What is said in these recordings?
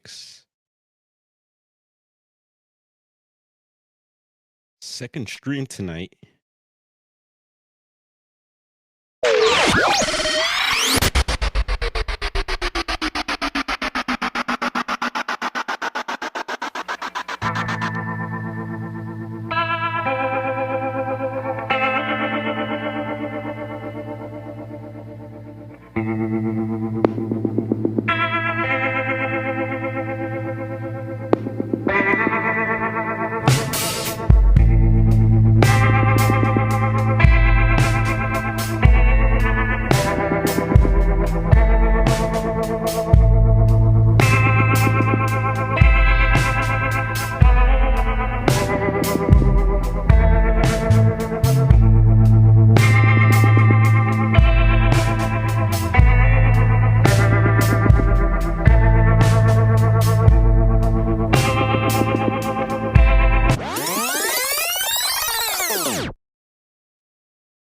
mix. Second stream tonight.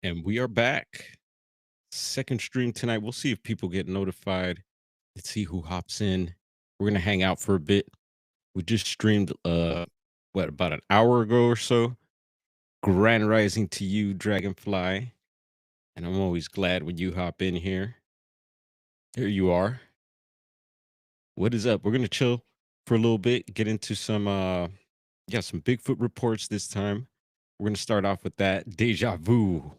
And we are back. Second stream tonight. We'll see if people get notified. Let's see who hops in. We're gonna hang out for a bit. We just streamed about an hour ago or so. Grand rising to you, Dragonfly. And I'm always glad when you hop in here. Here you are. What is up? We're gonna chill for a little bit, get into some some Bigfoot reports this time. We're gonna start off with that. Deja vu,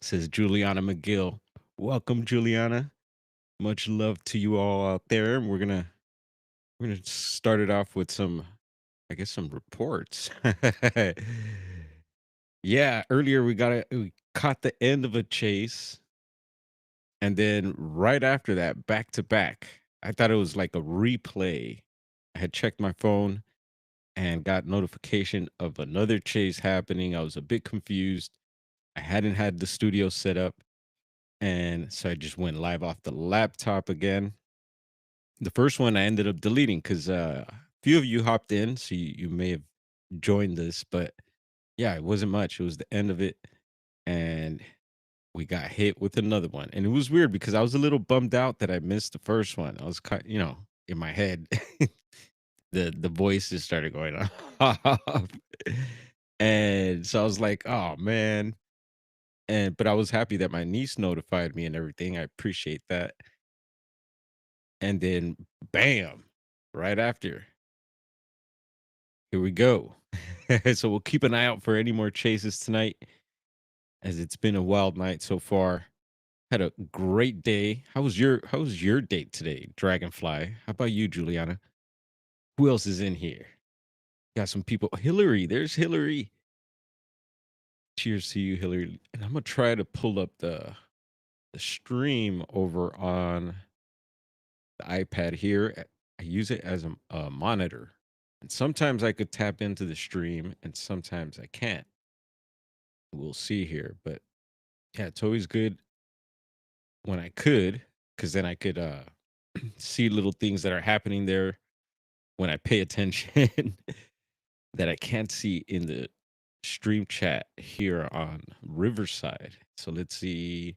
says Juliana McGill. Welcome, Juliana. Much love to you all out there. And we're gonna start it off with some reports. Yeah, earlier we caught the end of a chase, and then right after that, back to back. I thought it was like a replay. I had checked my phone and got notification of another chase happening. I was a bit confused. I hadn't had the studio set up, and so I just went live off the laptop again. The first one I ended up deleting because a few of you hopped in, so you may have joined this, but yeah, it wasn't much. It was the end of it, and we got hit with another one. And it was weird because I was a little bummed out that I missed the first one. I was in my head, the voice just started going off. And so I was like, oh man. But I was happy that my niece notified me and everything. I appreciate that. And then bam, right after, here we go. So we'll keep an eye out for any more chases tonight, as it's been a wild night so far. Had a great day. How was your date today, Dragonfly? How about you, Juliana? Who else is in here? Got some people. Hillary, there's Hillary. Cheers to you, Hillary. And I'm gonna try to pull up the stream over on the iPad here. I use it as a monitor, and sometimes I could tap into the stream, and sometimes I can't. We'll see here, but yeah, it's always good when I could, because then I could see little things that are happening there when I pay attention that I can't see in the stream chat here on Riverside. So let's see.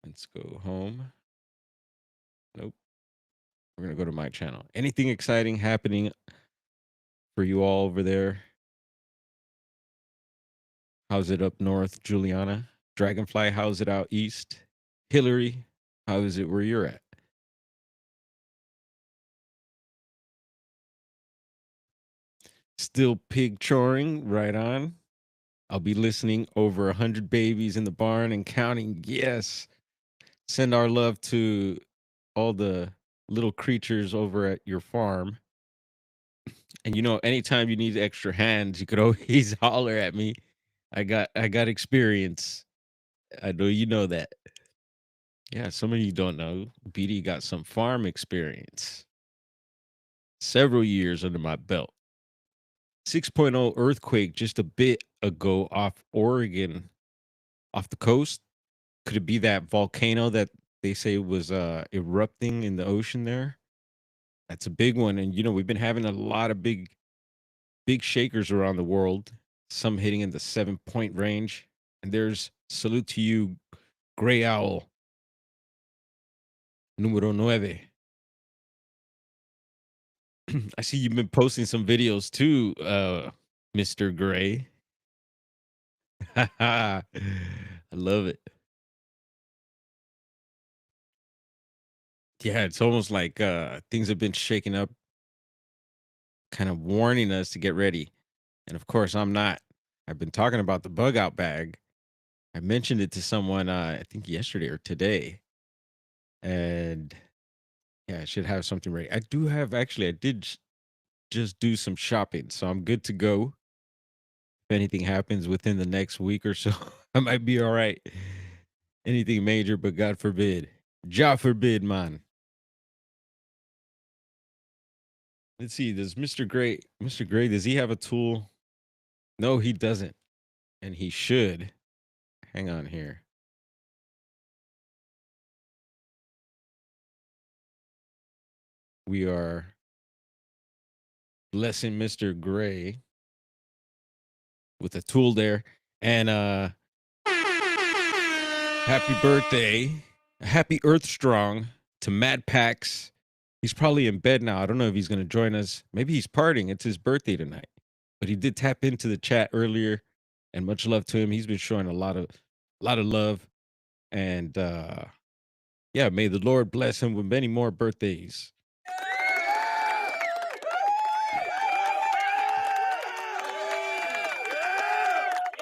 Let's go home. Nope. We're going to go to my channel. Anything exciting happening for you all over there? How's it up north, Juliana? Dragonfly, how's it out east? Hillary, how is it where you're at? Still pig choring, right on. I'll be listening. Over 100 babies in the barn and counting. Yes. Send our love to all the little creatures over at your farm. And anytime you need extra hands, you could always holler at me. I got experience. I know you know that. Yeah, some of you don't know. BD got some farm experience. Several years under my belt. 6.0 earthquake just a bit ago off Oregon, off the coast. Could it be that volcano that they say was erupting in the ocean there? That's a big one. And we've been having a lot of big shakers around the world, some hitting in the 7-point range. And there's salute to you, Gray Owl, numero 9. I see you've been posting some videos too, Mr. Gray. I love it. Yeah, it's almost like things have been shaking up, kind of warning us to get ready. And of course, I'm not. I've been talking about the bug out bag. I mentioned it to someone, I think yesterday or today, and yeah, I should have something ready. I do have actually. I did just do some shopping, so I'm good to go. If anything happens within the next week or so, I might be all right. Anything major, but God forbid. Jah forbid, man. Let's see. Does Mr. Gray, does he have a tool? No, he doesn't. And he should. Hang on here. We are blessing Mr. Gray with a tool there. And happy birthday. Happy Earth Strong to Mad Pax. He's probably in bed now. I don't know if he's going to join us. Maybe he's partying. It's his birthday tonight. But he did tap into the chat earlier, and much love to him. He's been showing a lot of love, and yeah, may the Lord bless him with many more birthdays.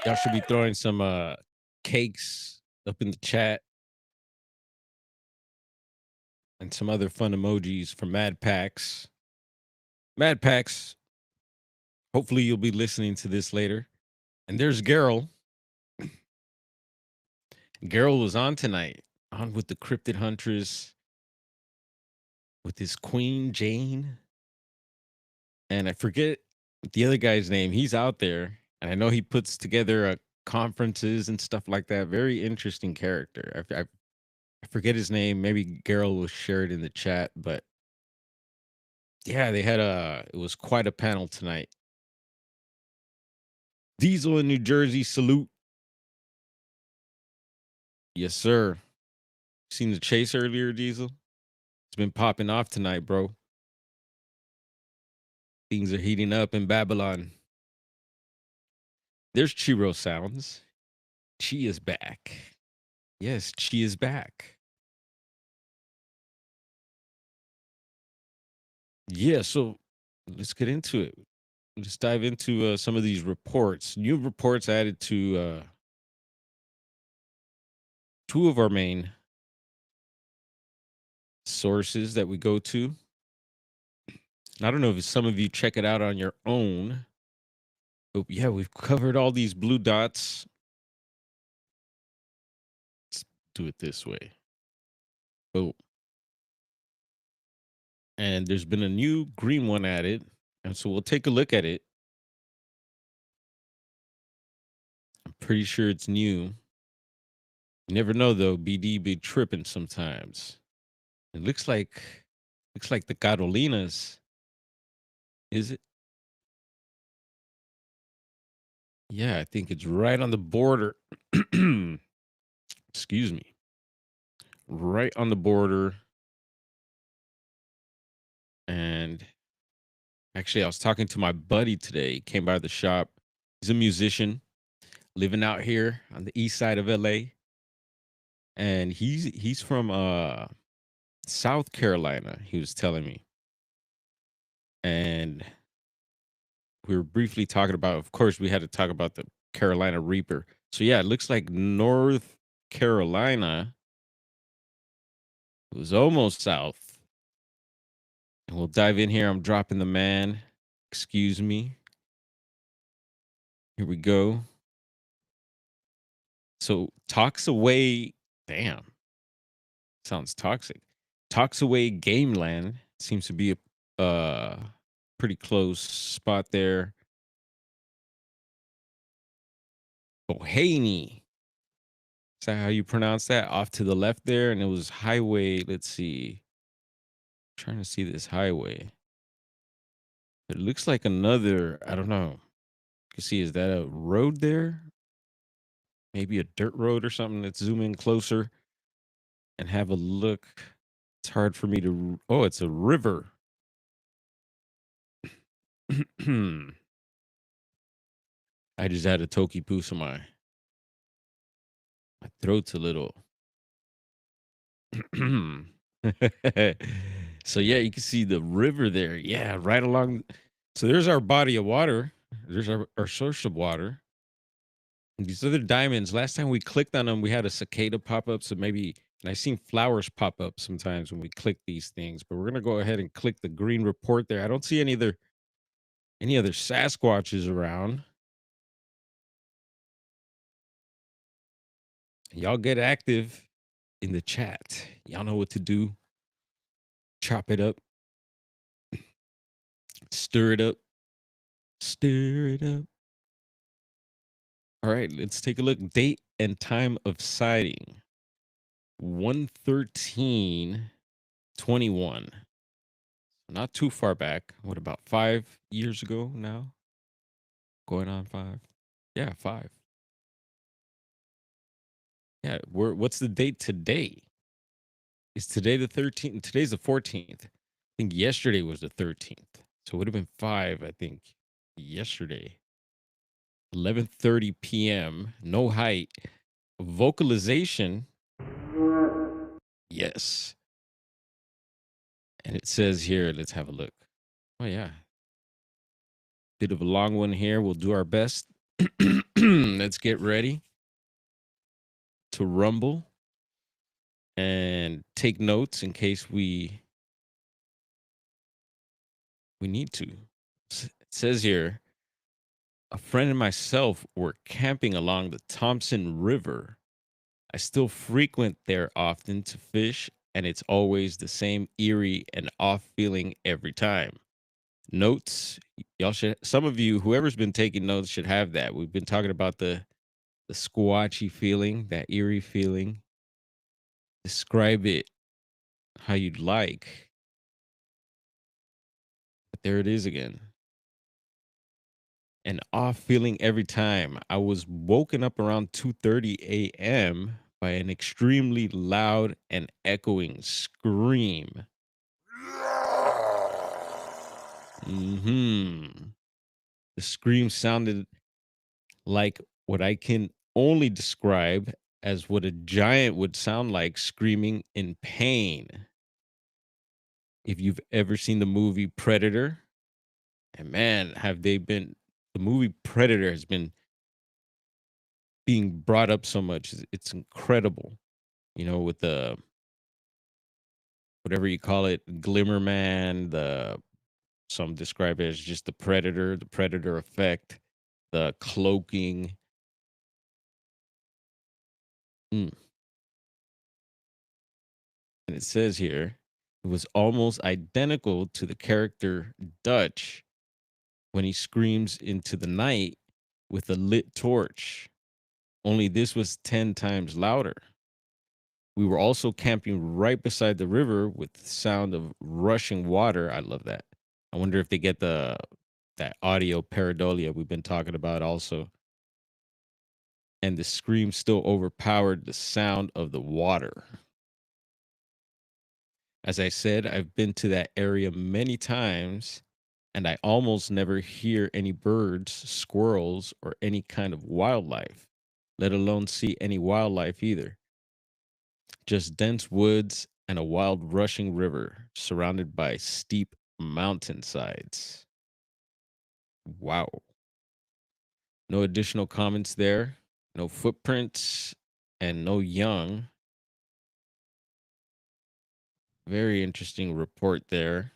Y'all should be throwing some cakes up in the chat and some other fun emojis for Mad Pax. Mad Pax, hopefully you'll be listening to this later. And there's Gerald. Gerald was on tonight, on with the Cryptid Huntress, with his Queen Jane. And I forget the other guy's name. He's out there, and I know he puts together conferences and stuff like that. Very interesting character. I forget his name. Maybe Gerald will share it in the chat, but yeah, they had it was quite a panel tonight. Diesel in New Jersey, salute. Yes, sir. Seen the chase earlier, Diesel? It's been popping off tonight, bro. Things are heating up in Babylon. There's Chiro sounds. Chi is back. Yes, Chi is back. Yeah, so let's get into it. Let's dive into some of these reports. New reports added to two of our main sources that we go to. I don't know if some of you check it out on your own. But yeah, we've covered all these blue dots. Let's do it this way. Oh, and there's been a new green one added. And so we'll take a look at it. I'm pretty sure it's new. You never know though. BD be tripping sometimes. It looks like the Carolinas. Is it? Yeah, I think it's right on the border. Excuse me. Right on the border. And actually, I was talking to my buddy today. He came by the shop. He's a musician living out here on the east side of LA. And he's from South Carolina, he was telling me. And we were briefly talking about, of course, we had to talk about the Carolina Reaper. So yeah, it looks like North Carolina. It was almost south. And we'll dive in here. I'm dropping the man. Excuse me. Here we go. So talks away. Damn. Sounds toxic. Talks away Gameland seems to be a pretty close spot there. Bohaney. Is that how you pronounce that? Off to the left there. And it was highway. Let's see. Trying to see this highway. It looks like another, I don't know. You can see, is that a road there? Maybe a dirt road or something. Let's zoom in closer and have a look. It's hard for me to, oh, it's a river. I just had a Toki Poo, so my throat's a little. So yeah, you can see the river there. Yeah, right along. So there's our body of water. There's our source of water. And these other diamonds. Last time we clicked on them, we had a cicada pop up. So maybe, and I've seen flowers pop up sometimes when we click these things. But we're gonna go ahead and click the green report there. I don't see any other Sasquatches around. Y'all get active in the chat. Y'all know what to do. Chop it up, stir it up, stir it up. All right, let's take a look. Date and time of sighting 1/13/21. Not too far back. What, about 5 years ago now? Going on 5. Yeah, 5. Yeah, what's the date today? Is today the 13th? Today's the 14th. I think yesterday was the 13th. So it would have been 5, I think, yesterday. 11:30 p.m. No height. Vocalization. Yes. And it says here, let's have a look. Oh yeah. Bit of a long one here. We'll do our best. Let's get ready to rumble and take notes in case we need to. It says here, a friend and myself were camping along the Thompson River. I still frequent there often to fish, and it's always the same eerie and off feeling every time. Notes, y'all should, some of you, whoever's been taking notes, should have that. We've been talking about the squatchy feeling, that eerie feeling. Describe it how you'd like. But there it is again. An off feeling every time. I was woken up around 2:30 a.m. by an extremely loud and echoing scream. The scream sounded like what I can only describe as what a giant would sound like screaming in pain. If you've ever seen the movie Predator, and man, have they been, the movie Predator has been being brought up so much. It's incredible, with the whatever you call it, Glimmer Man, some describe it as just the Predator effect, the cloaking. Mm. And it says here, it was almost identical to the character Dutch when he screams into the night with a lit torch. Only this was 10 times louder. We were also camping right beside the river with the sound of rushing water. I love that. I wonder if they get that audio pareidolia we've been talking about also. And the scream still overpowered the sound of the water. As I said, I've been to that area many times, and I almost never hear any birds, squirrels, or any kind of wildlife, let alone see any wildlife either. Just dense woods and a wild rushing river surrounded by steep mountainsides. Wow. No additional comments there, no footprints, and no young. Very interesting report there.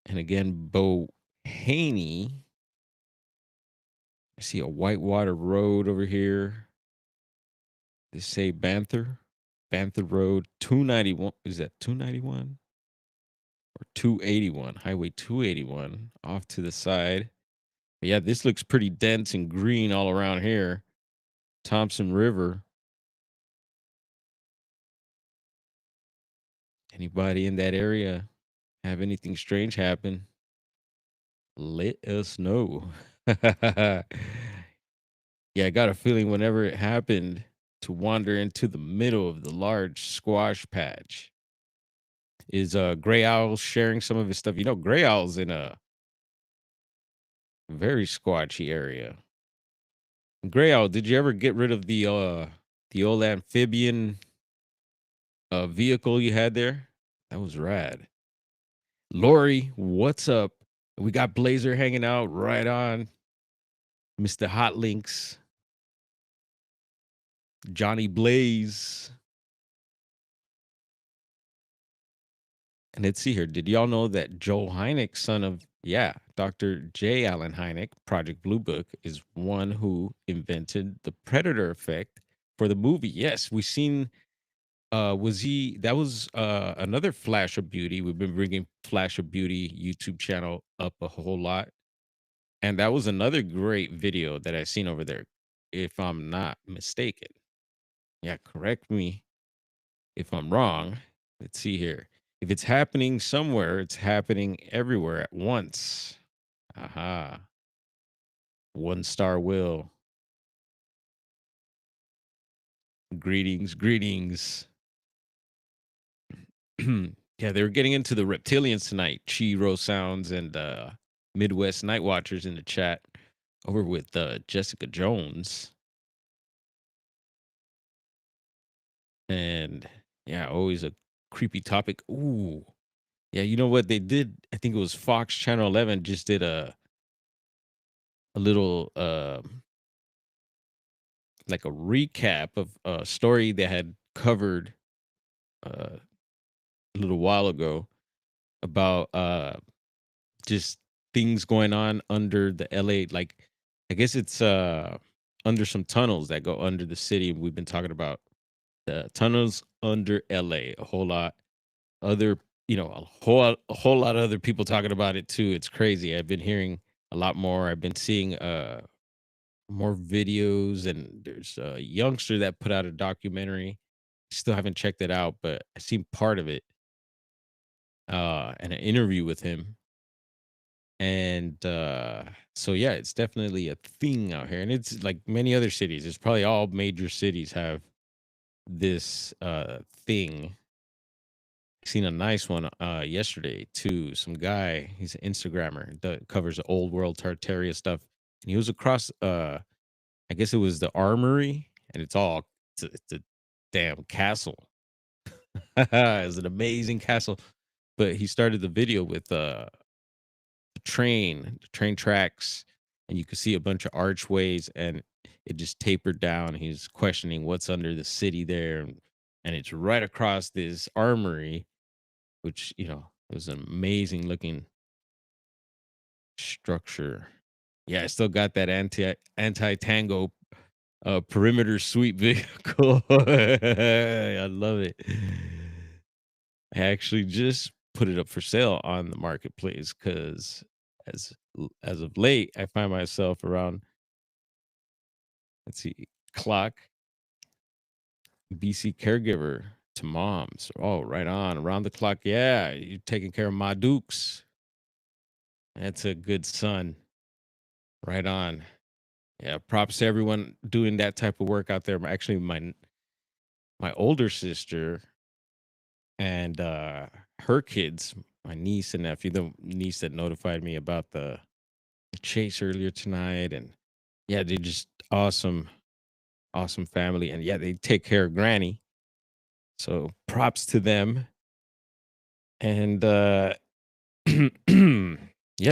And again, Bo Haney. I see a Whitewater Road over here. They say Banther Road, 291. Is that 291 or 281? Highway 281 off to the side. But yeah, this looks pretty dense and green all around here. Thompson River. Anybody in that area have anything strange happen? Let us know. Yeah, I got a feeling whenever it happened to wander into the middle of the large squash patch, Is Gray Owl sharing some of his stuff? Gray Owl's in a very squatchy area. Gray Owl, did you ever get rid of the old amphibian vehicle you had there? That was rad. Lori, what's up? We got Blazer hanging out right on. Mr. Hot Links, Johnny Blaze. And let's see here. Did y'all know that Joe Hynek, son of, Dr. J. Allen Hynek, Project Blue Book, is one who invented the predator effect for the movie? Yes, we've seen. That was another Flash of Beauty. We've been bringing Flash of Beauty YouTube channel up a whole lot. And that was another great video that I seen over there, if I'm not mistaken. Yeah, correct me if I'm wrong. Let's see here. If it's happening somewhere, it's happening everywhere at once. Aha. One star will. Greetings, greetings. Yeah, they were getting into the reptilians tonight. Chiro Sounds and Midwest Night Watchers in the chat over with Jessica Jones. And yeah, always a creepy topic. Ooh. Yeah, you know what they did? I think it was Fox Channel 11 just did a little like a recap of a story they had covered a little while ago about just things going on under the LA, like I guess it's under some tunnels that go under the city. We've been talking about the tunnels under LA a whole lot. Other, a whole lot of other people talking about it too. It's crazy. I've been hearing a lot more. I've been seeing more videos, and there's a youngster that put out a documentary. Still haven't checked it out, but I seen part of it and an interview with him. And so yeah, it's definitely a thing out here. And it's like many other cities. It's probably all major cities have this thing. Seen a nice one yesterday too. Some guy, he's an Instagrammer that covers the old world Tartaria stuff. And he was across I guess it was the armory, and it's a damn castle. It's an amazing castle. But he started the video with the train tracks, and you could see a bunch of archways, and it just tapered down. He's questioning what's under the city there, and it's right across this armory, which it was an amazing looking structure. Yeah, I still got that anti tango perimeter sweep vehicle. I love it. I actually just put it up for sale on the marketplace because as of late, I find myself around, let's see, clock BC caregiver to moms. Oh, right on. Around the clock. Yeah, you're taking care of my dukes. That's a good son. Right on. Yeah, props to everyone doing that type of work out there. Actually, my older sister and her kids, my niece and nephew, the niece that notified me about the chase earlier tonight, and yeah, they're just awesome, awesome family, and yeah, they take care of Granny. So props to them. And yeah,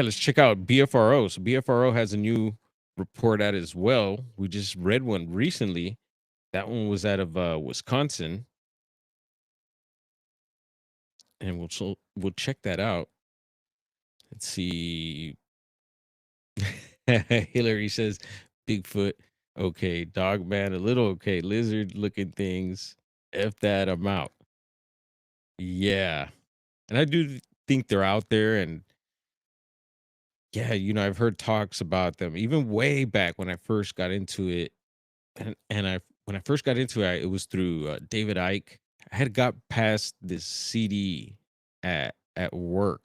let's check out BFRO. So BFRO has a new report out as well. We just read one recently. That one was out of Wisconsin, and we'll check that out. Let's see. Hillary says Bigfoot. Okay, dog man, a little okay. Lizard looking things. F that, I'm out. Yeah. And I do think they're out there. And yeah, I've heard talks about them even way back when I first got into it. And when I first got into it, it was through David Icke. I had got past this CD at work,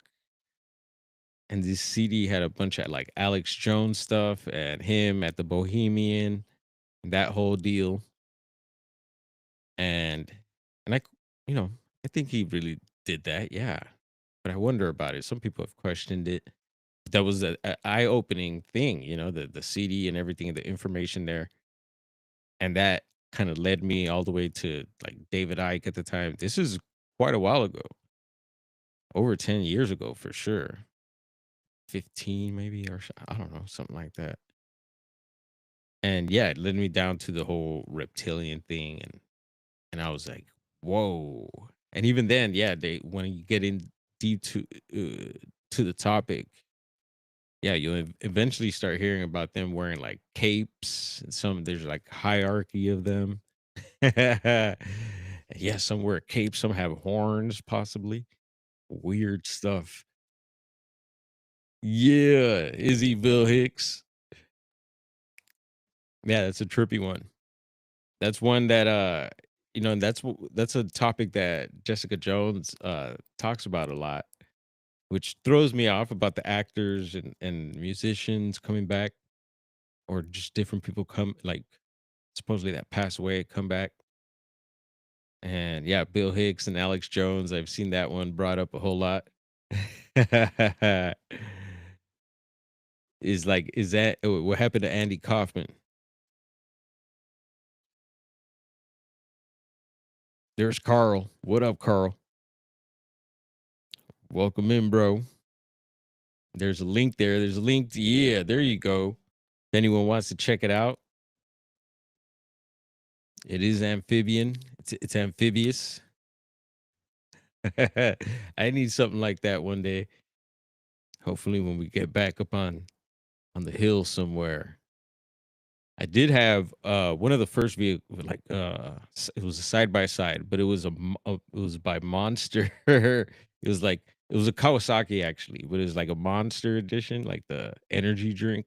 and this CD had a bunch of like Alex Jones stuff and him at the Bohemian, that whole deal. And I, I think he really did that, yeah. But I wonder about it. Some people have questioned it. That was a eye-opening thing, the CD and everything, the information there, and that kinda led me all the way to, like, David Icke at the time. This is quite a while ago, over 10 years ago for sure. 15 maybe, or I don't know, something like that. And, yeah, it led me down to the whole reptilian thing, and I was like, "Whoa." And even then, yeah, they when you get in deep to the topic, yeah, you'll eventually start hearing about them wearing, like, capes, and there's, like, hierarchy of them. Yeah, some wear capes, some have horns, possibly. Weird stuff. Yeah, Izzy Bill Hicks. Yeah, that's a trippy one. That's one that, and that's a topic that Jessica Jones, talks about a lot, which throws me off about the actors and musicians coming back, or just different people like, supposedly that pass away, come back. And yeah, Bill Hicks and Alex Jones, I've seen that one brought up a whole lot. Is that what happened to Andy Kaufman? There's Carl. What up, Carl? Welcome in, bro. There's a link there. There's a link. Yeah, there you go. If anyone wants to check it out, it is amphibian. It's amphibious. I need something like that one day. Hopefully, when we get back up on the hill somewhere. I did have one of the first vehicles, like it was a side by side, but it was by Monster. It was a Kawasaki actually, but it was like a Monster edition, like the energy drink.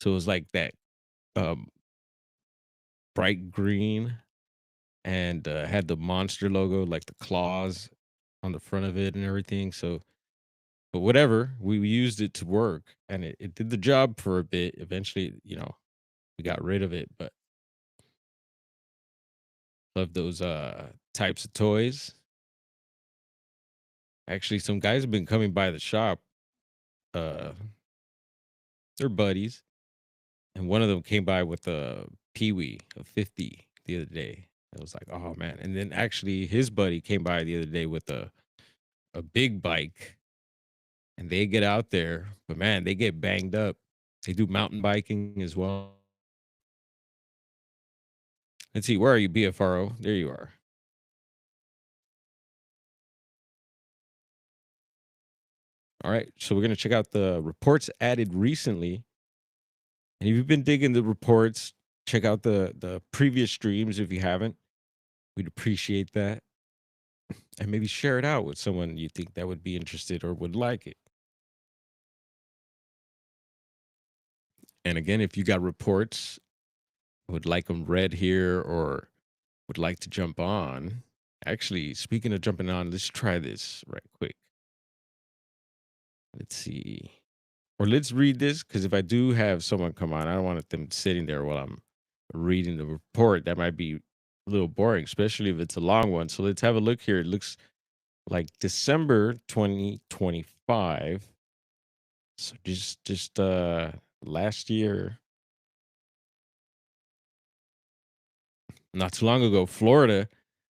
So it was like that um, bright green, and had the Monster logo, like the claws on the front of it and everything. So, but whatever, we used it to work, and it did the job for a bit. Eventually, we got rid of it, but love those types of toys. Actually, some guys have been coming by the shop. Uh, they're buddies, and one of them came by with a Peewee, a 50 the other day. I was like, oh man. And then actually his buddy came by the other day with a big bike, and they get out there, but man, they get banged up. They do mountain biking as well. Let's see, where are you, BFRO? There you are. All right, so we're gonna check out the reports added recently. And if you've been digging the reports, check out the previous streams if you haven't. We'd appreciate that. And maybe share it out with someone you think that would be interested or would like it. And again, if you got reports, would like them read here, or would like to jump on. Actually, speaking of jumping on, let's try this right quick. Let's see. Or let's read this, because if I do have someone come on, I don't want them sitting there while I'm reading the report. That might be a little boring, especially if it's a long one. So let's have a look here. It looks like December 2025. So just last year, not too long ago, Florida,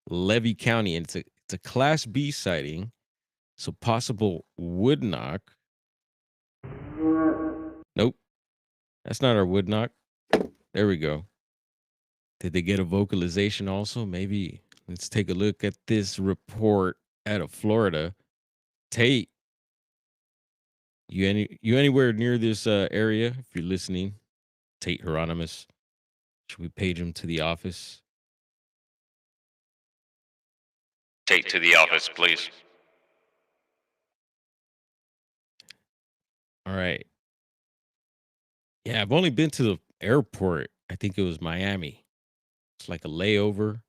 Levy County, and it's a class B sighting. So possible wood knock. Nope, that's not our wood knock. There we go. Did they get a vocalization also? Maybe. Let's take a look at this report out of Florida. Tate, you anywhere near this area? If you're listening, Tate Hieronymus. Should we page him to the office? Tate to the office, please. All right. Yeah, I've only been to the airport. I think it was Miami. It's like a layover.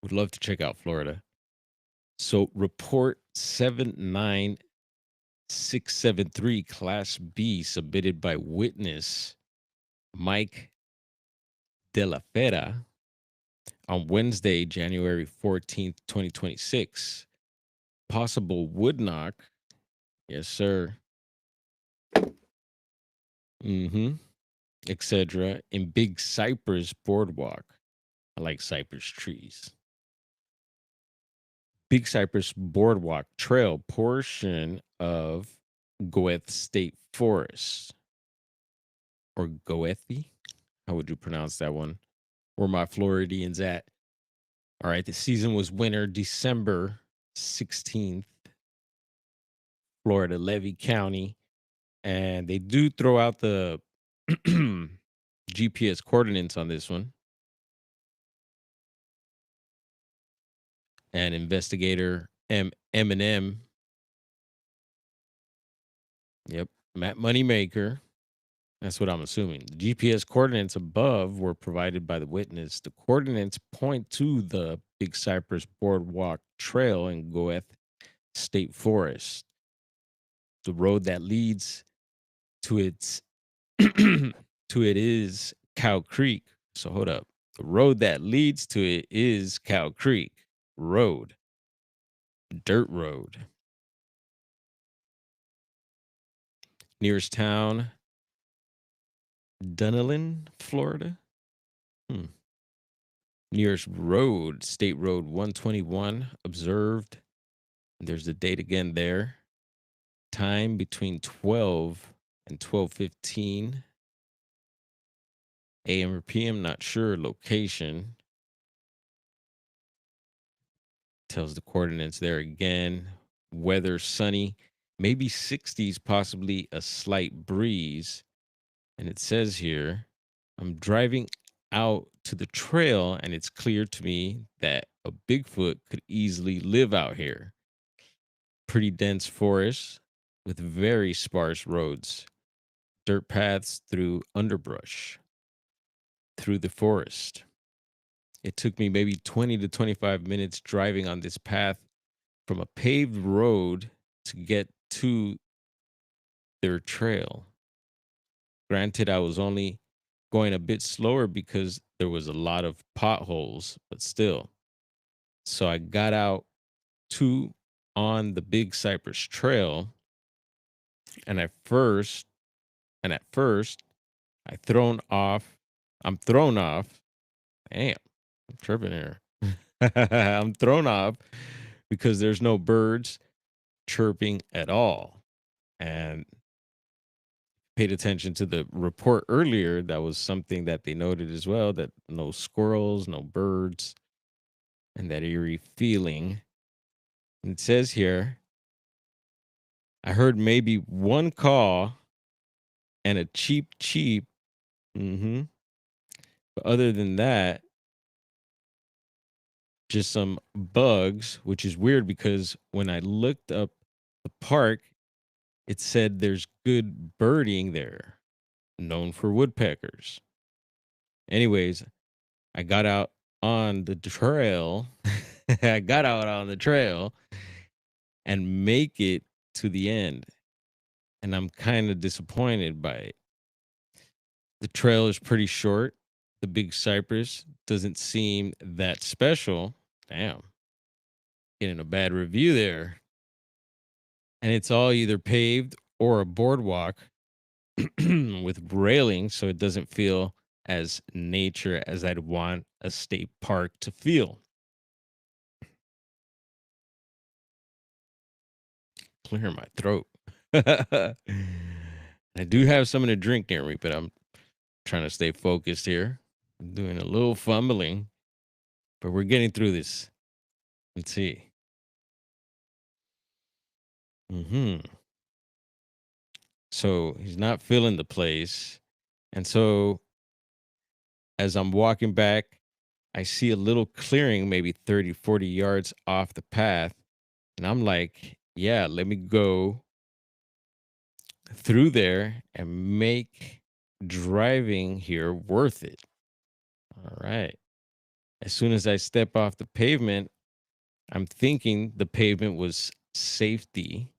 Would love to check out Florida. So report 79673 Class B submitted by witness Mike De La Fera. on Wednesday, January 14th, 2026. Possible wood knock. Yes, sir. Mm-hmm. Etc. in Big Cypress Boardwalk. I like cypress trees. Big Cypress Boardwalk Trail portion of Goethe State Forest or Goethe. How would you pronounce that one? Where my Floridians at? All right. The season was winter, December 16th, Florida, Levy County. And they do throw out the GPS coordinates on this one. And investigator M&M. Yep. Matt Moneymaker. That's what I'm assuming. The GPS coordinates above were provided by the witness. The coordinates point to the Big Cypress Boardwalk Trail in Goethe State Forest. The road that leads to its to it is Cow Creek. So hold up. The road that leads to it is Cow Creek Road. Dirt road. Nearest town, Dunalin, Florida. Hmm. Nearest road, State Road 121, observed. There's the date again there. Time between 12 and 12:15 a.m. or p.m. Not sure. Location tells the coordinates there again. Weather sunny, maybe 60s, possibly a slight breeze. And it says here, I'm driving out to the trail and it's clear to me that a Bigfoot could easily live out here. Pretty dense forest with very sparse roads, dirt paths through underbrush, through the forest. It took me maybe 20 to 25 minutes driving on this path from a paved road to get to their trail. Granted, I was only going a bit slower because there was a lot of potholes, but still. So I got out to on the Big Cypress Trail, and at first, I thrown off. I'm thrown off. Damn, I'm tripping here. I'm thrown off because there's no birds chirping at all. And paid attention to the report earlier, that was something that they noted as well, that no squirrels, no birds, and that eerie feeling. And it says here, I heard maybe one call and a cheap cheep. Mm-hmm. But other than that, just some bugs, which is weird because when I looked up the park, it said there's good birding there, known for woodpeckers. Anyways, I got out on the trail. I got out on the trail and make it to the end. And I'm kind of disappointed by it. The trail is pretty short. The Big Cypress doesn't seem that special. Damn, getting a bad review there. And it's all either paved or a boardwalk with railing, so it doesn't feel as nature as I'd want a state park to feel. Clear my throat. I do have something to drink near me, but I'm trying to stay focused here. I'm doing a little fumbling, but we're getting through this. Let's see. Hmm. So he's not feeling the place. And so as I'm walking back, I see a little clearing, maybe 30, 40 yards off the path. And I'm like, yeah, let me go through there and make driving here worth it. All right. As soon as I step off the pavement, I'm thinking the pavement was safety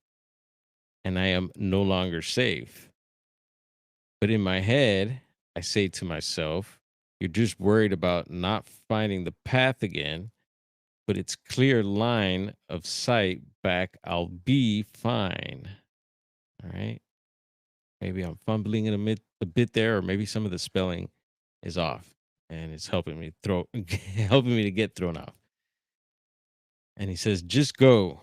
and I am no longer safe. But in my head, I say to myself, You're just worried about not finding the path again, but it's clear line of sight back. I'll be fine. All right. Maybe I'm fumbling in a bit there, or maybe some of the spelling is off, and it's helping me helping me to get thrown off. And he says, "Just go."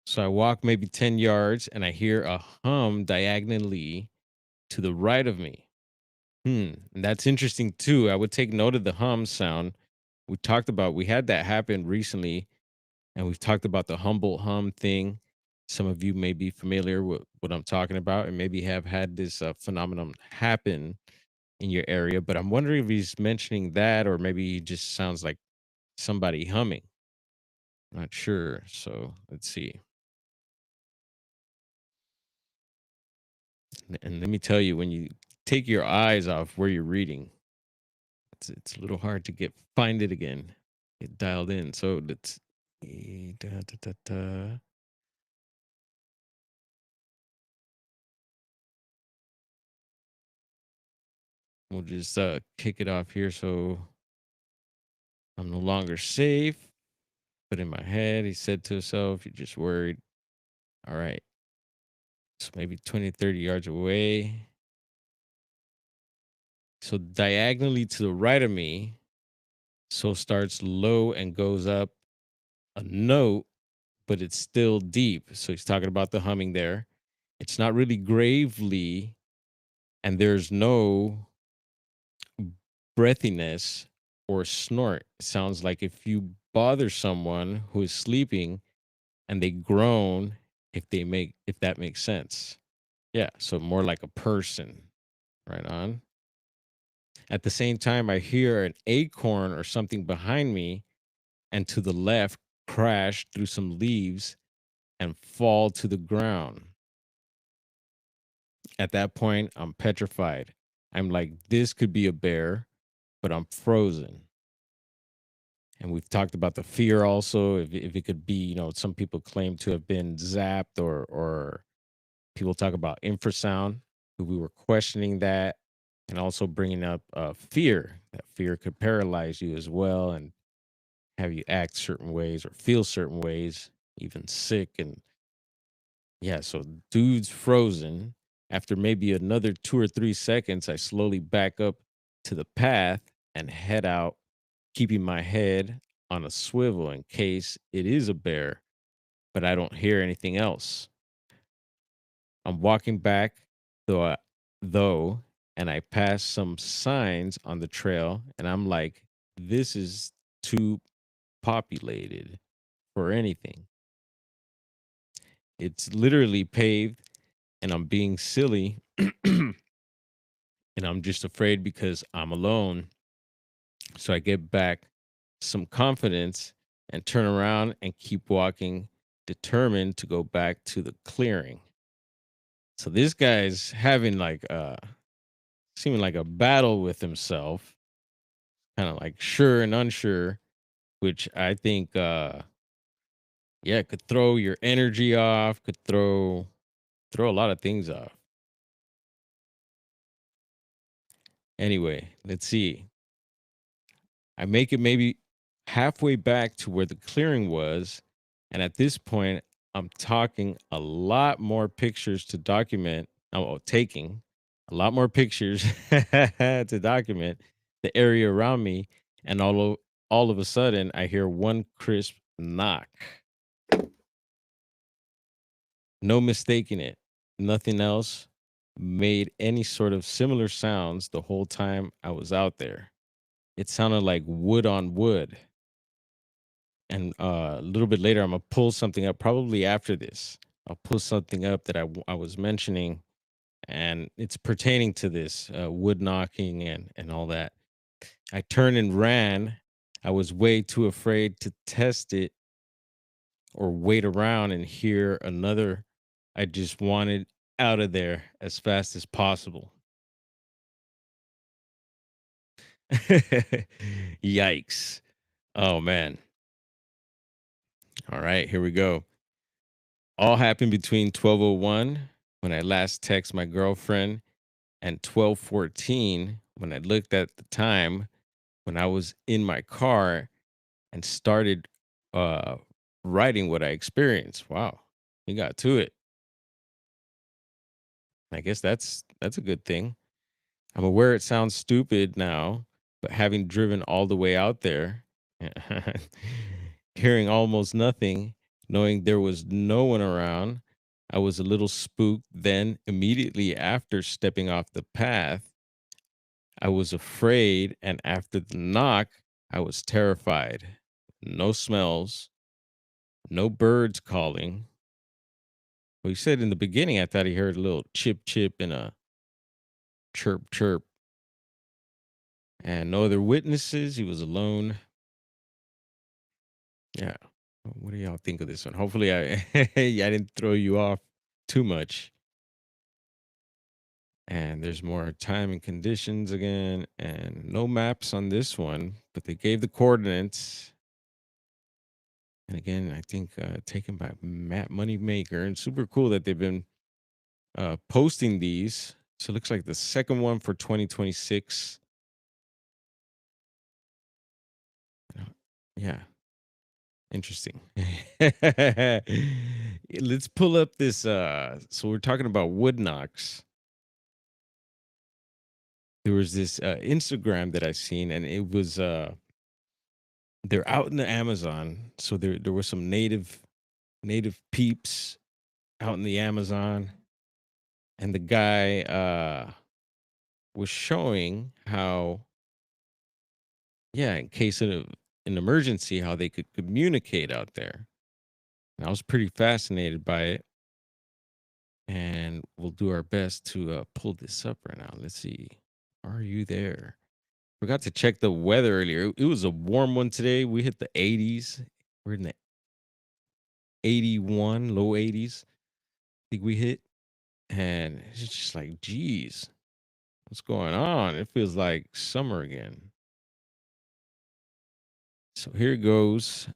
So I walk maybe 10 yards, and I hear a hum diagonally to the right of me. And that's interesting too. I would take note of the hum sound. We had that happen recently, and we've talked about the Humboldt hum thing. Some of you may be familiar with what I'm talking about, and maybe have had this phenomenon happen in your area. But I'm wondering if he's mentioning that, or maybe he just sounds like somebody humming. Not sure. So let's see. And let me tell you, when you take your eyes off where you're reading, it's a little hard to find it again, get dialed in. So let's da, da, da, da. We'll just kick it off here. So I'm no longer safe. But in my head, he said to himself, "You're just worried." All right. So maybe 20, 30 yards away. So diagonally to the right of me, so starts low and goes up a note, but it's still deep. So he's talking about the humming there. It's not really gravely, and there's no breathiness or snort. It sounds like if you bother someone who is sleeping and they groan, if that makes sense. Yeah, so more like a person. Right on. At the same time, I hear an acorn or something behind me and to the left crash through some leaves and fall to the ground. At that point, I'm petrified. I'm like, this could be a bear, but I'm frozen. And we've talked about the fear also. If it could be, some people claim to have been zapped, or people talk about infrasound. We were questioning that, and also bringing up fear. That fear could paralyze you as well, and have you act certain ways or feel certain ways, even sick. And yeah, so dude's frozen. After maybe another 2 or 3 seconds, I slowly back up to the path and head out, keeping my head on a swivel in case it is a bear, but I don't hear anything else. I'm walking back though, though, and I pass some signs on the trail, and I'm like, this is too populated for anything. It's literally paved, and I'm being silly, and I'm just afraid because I'm alone. So I get back some confidence and turn around and keep walking, determined to go back to the clearing. So this guy's having like seeming like a battle with himself, kind of like sure and unsure, which I think yeah, could throw your energy off, could throw a lot of things off. Anyway, let's see. I make it maybe halfway back to where the clearing was. And at this point, I'm talking a lot more pictures to document, taking a lot more pictures to document the area around me. And all of a sudden, I hear one crisp knock. No mistaking it. Nothing else made any sort of similar sounds the whole time I was out there. It sounded like wood on wood. And a little bit later, I'm gonna pull something up. Probably after this, I'll pull something up that I was mentioning, and it's pertaining to this wood knocking and all that. I turned and ran. I was way too afraid to test it or wait around and hear another. I just wanted out of there as fast as possible. Yikes! Oh man! All right, here we go. All happened between 12:01 when I last text my girlfriend and 12:14 when I looked at the time. when I was in my car and started uh writing what I experienced. Wow. He got to it. I guess that's a good thing. I'm aware it sounds stupid now, but having driven all the way out there, hearing almost nothing, knowing there was no one around, I was a little spooked. Then, immediately after stepping off the path, I was afraid. And after the knock, I was terrified. No smells, no birds calling. Well, he said in the beginning, I thought he heard a little chip chip and a chirp chirp, and no other witnesses. He was alone. Yeah. What do y'all think of this one? Hopefully, I I didn't throw you off too much. And there's more time and conditions again, and no maps on this one, but they gave the coordinates. And again, I think taken by Matt Moneymaker, and super cool that they've been posting these. So it looks like the second one for 2026. Uh, Yeah, interesting. Let's pull up this. So we're talking about wood knocks. There was this Instagram that I seen, and it was they're out in the Amazon. So there were some native peeps out in the Amazon, and the guy was showing how, yeah, in case of an emergency, how they could communicate out there. And I was pretty fascinated by it, and we'll do our best to pull this up right now. Let's see. Are you there? Forgot to check the weather earlier. It was a warm one today. We hit the 80s. We're in the 81, low 80s. I think we hit. And it's just like, geez, what's going on? It feels like summer again. So here it goes.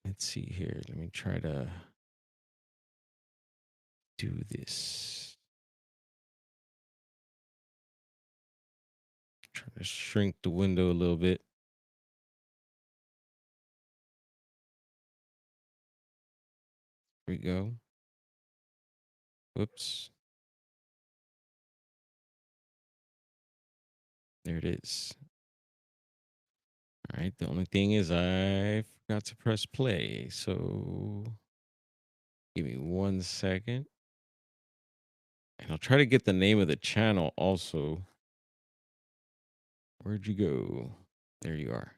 Let's see here. Let me try to do this. Try to shrink the window a little bit. Here we go. Whoops. There it is. All right. The only thing is I forgot to press play. So give me 1 second. And I'll try to get the name of the channel also. Where'd you go? There you are.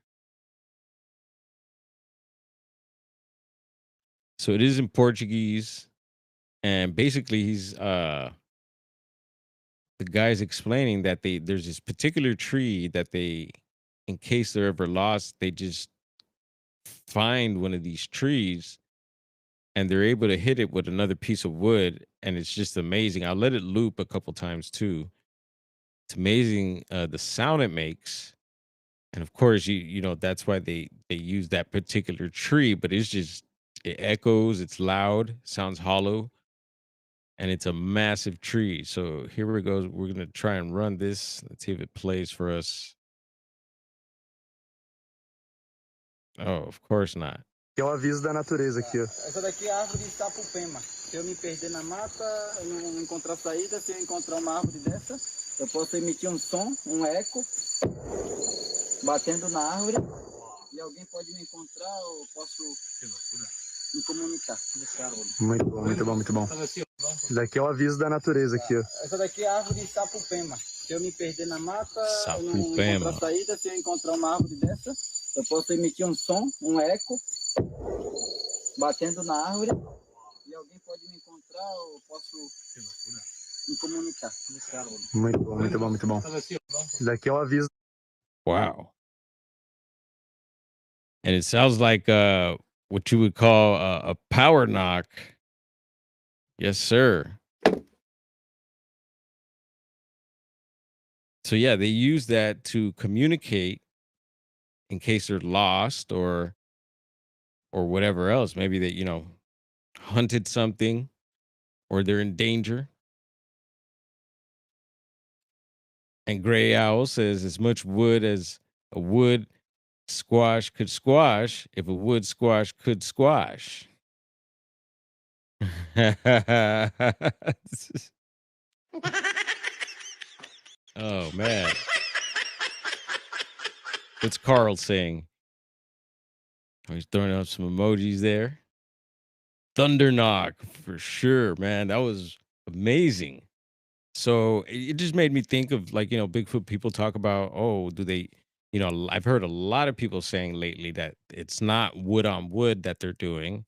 So it is in Portuguese. And basically the guy's explaining that there's this particular tree that they, in case they're ever lost, they just find one of these trees and they're able to hit it with another piece of wood, and it's just amazing. I'll let it loop a couple times too. It's amazing the sound it makes. And of course, that's why they use that particular tree, but it's just, it echoes, it's loud, sounds hollow, and it's a massive tree. So here we go. We're gonna try and run this. Let's see if it plays for us. Oh, of course not. É o aviso da natureza aqui, ó. Essa daqui é a árvore de sapupema. Se eu me perder na mata, eu não encontrar saída, se eu encontrar uma árvore dessa, eu posso emitir um som, um eco, batendo na árvore, e alguém pode me encontrar, ou posso me comunicar nessa árvore. Muito bom, muito bom, muito bom. Isso daqui é o aviso da natureza aqui, ó. Essa daqui é a árvore de sapupema. Se eu me perder na mata, eu não Sapupema. encontrar saída, se eu encontrar uma árvore dessa, eu posso emitir um som, um eco, batendo na árvore, e alguém pode me encontrar, ou posso me comunicar nessa árvore. Muito bom, muito bom, muito bom. Isso daqui é o aviso. Wow. And it sounds like what you would call a power knock. Yes, sir. So yeah, they use that to communicate in case they're lost or whatever else. Maybe they, hunted something or they're in danger. And Gray Owl says as much wood as a wood squash could squash if a wood squash could squash. Oh man. What's Carl saying? Oh, he's throwing up some emojis there. Thunder knock for sure, man. That was amazing. So it just made me think of like, Bigfoot people talk about, oh, do they, I've heard a lot of people saying lately that it's not wood on wood that they're doing.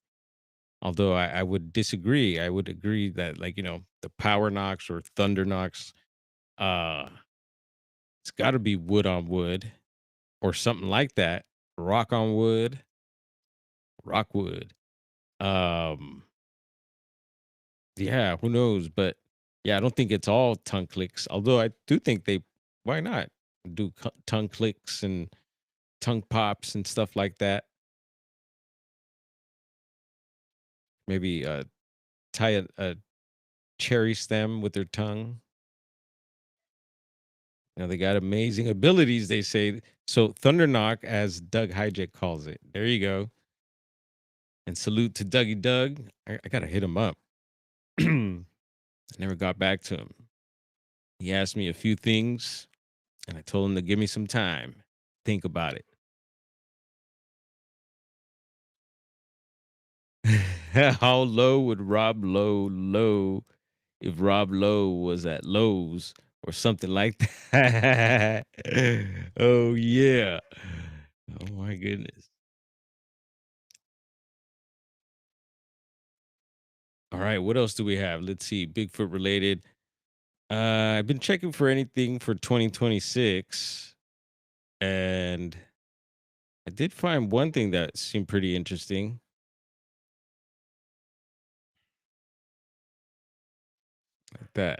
Although I would disagree. I would agree that like, the power knocks or thunder knocks, uh, it's gotta be wood on wood or something like that. Rock on wood, rock wood. Um, yeah, who knows? But yeah, I don't think it's all tongue clicks. Although I do think why not do tongue clicks and tongue pops and stuff like that. Maybe tie a cherry stem with their tongue. They got amazing abilities, they say. So Thunder Knock, as Doug Hijack calls it. There you go. And salute to Dougie Doug. I gotta hit him up. I never got back to him. He asked me a few things, and I told him to give me some time. Think about it. How low would Rob Lowe if Rob Lowe was at Lowe's or something like that? Oh yeah. Oh my goodness. All right, what else do we have? Let's see. Bigfoot related. I've been checking for anything for 2026, and I did find one thing that seemed pretty interesting. Like that.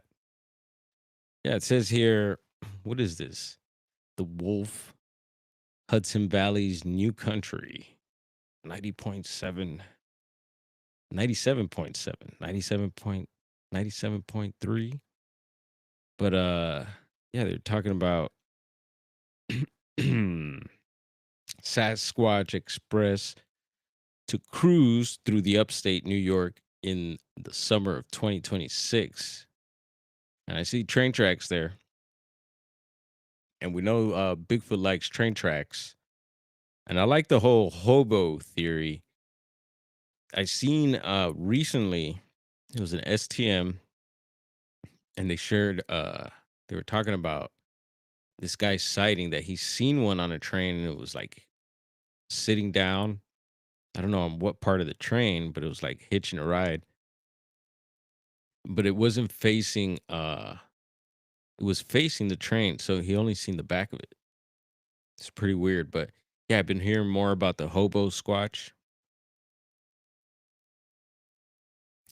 Yeah, it says here, what is this? The Wolf, Hudson Valley's new country. 90.7, 97.7, 97.3. But yeah, they're talking about Sasquatch Express to cruise through the upstate New York in the summer of 2026. And I see train tracks there. And we know Bigfoot likes train tracks. And I like the whole hobo theory. I seen recently, it was an STM, and they shared, they were talking about this guy's sighting that he's seen one on a train, and it was like sitting down. I don't know on what part of the train, but it was like hitching a ride. But it wasn't facing it was facing the train, so he only seen the back of it. It's pretty weird, but yeah, I've been hearing more about the hobo squatch.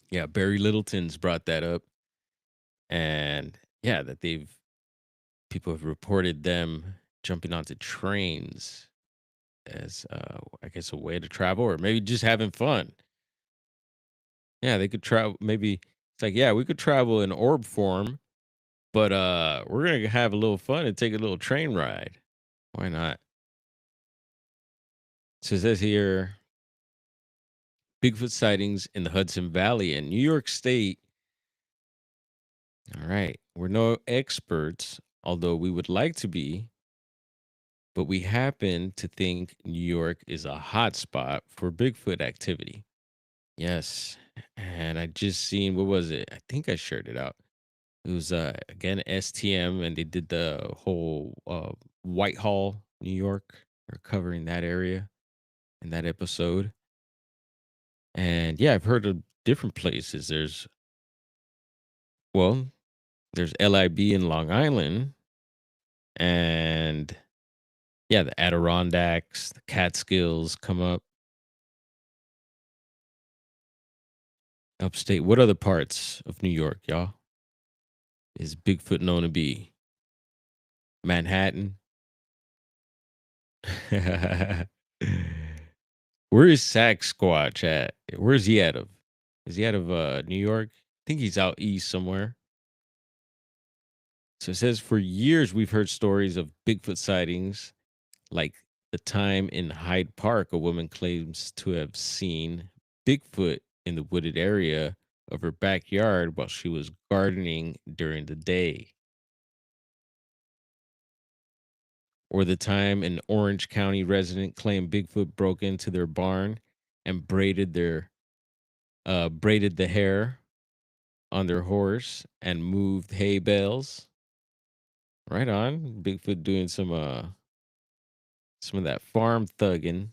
Yeah, Barry Littleton's brought that up, and yeah, that people have reported them jumping onto trains as I guess a way to travel or maybe just having fun. Yeah, they could travel. Maybe it's like, yeah, we could travel in orb form, but we're gonna have a little fun and take a little train ride. Why not? So it says here, Bigfoot sightings in the Hudson Valley in New York State. All right, we're no experts, although we would like to be, but we happen to think New York is a hotspot for Bigfoot activity. Yes, and I just seen, what was it? I think I shared it out. It was again STM, and they did the whole Whitehall, New York. They're covering that area in that episode. And yeah, I've heard of different places. Well, there's LIB in Long Island, and yeah, the Adirondacks, the Catskills come up. Upstate. What other parts of New York, y'all? Is Bigfoot known to be? Manhattan. Where is Sasquatch at? Where's he out of? Is he out of New York? I think he's out east somewhere. So it says for years we've heard stories of Bigfoot sightings, like the time in Hyde Park, a woman claims to have seen Bigfoot in the wooded area of her backyard while she was gardening during the day. Or the time an Orange County resident claimed Bigfoot broke into their barn and braided the hair on their horse and moved hay bales. Right on. Bigfoot doing some of that farm thugging,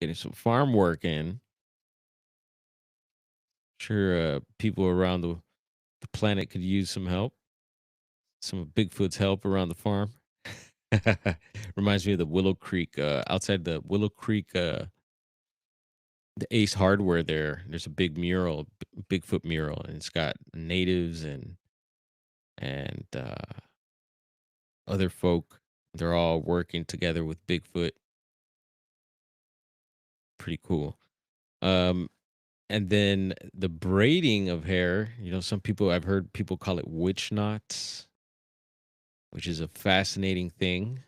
getting some farm work in. Sure, people around the planet could use some help. Some of Bigfoot's help around the farm. Reminds me of the Willow Creek, outside the Willow Creek, the Ace Hardware there. There's a big mural, Bigfoot mural, and it's got natives and other folk. They're all working together with Bigfoot. Pretty cool. Um, and then the braiding of hair. Some people, I've heard people call it witch knots, which is a fascinating thing.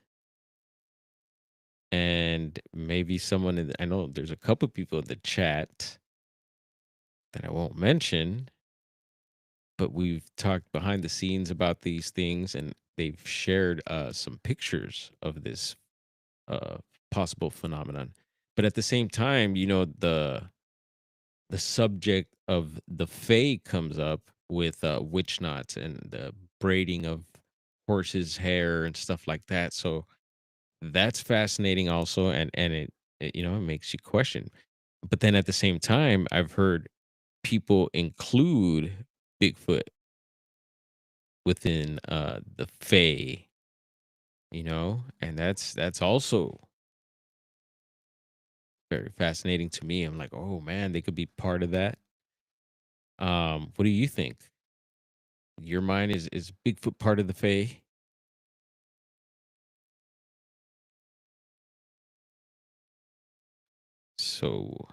And maybe someone I know there's a couple people in the chat that I won't mention, but we've talked behind the scenes about these things, and they've shared some pictures of this uh, possible phenomenon. But at the same time, the subject of the fae comes up with witch knots and the braiding of horses' hair and stuff like that. So that's fascinating also, and it makes you question. But then at the same time, I've heard people include Bigfoot within the fae, and that's also very fascinating to me. I'm like, oh man, they could be part of that. What do you think? Your mind is Bigfoot part of the fae? So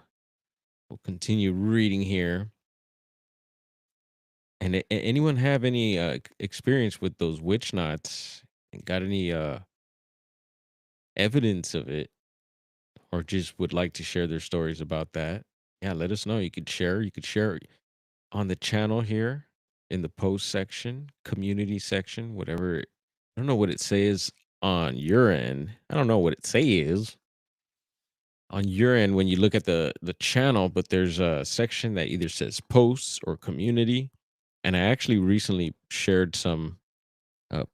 we'll continue reading here. And anyone have any experience with those witch knots? Got any evidence of it, or just would like to share their stories about that? Yeah, let us know. You could share. You could share on the channel here in the post section, community section, whatever. I don't know what it says on your end. I don't know what it says on your end when you look at the channel, but there's a section that either says posts or community. And I actually recently shared some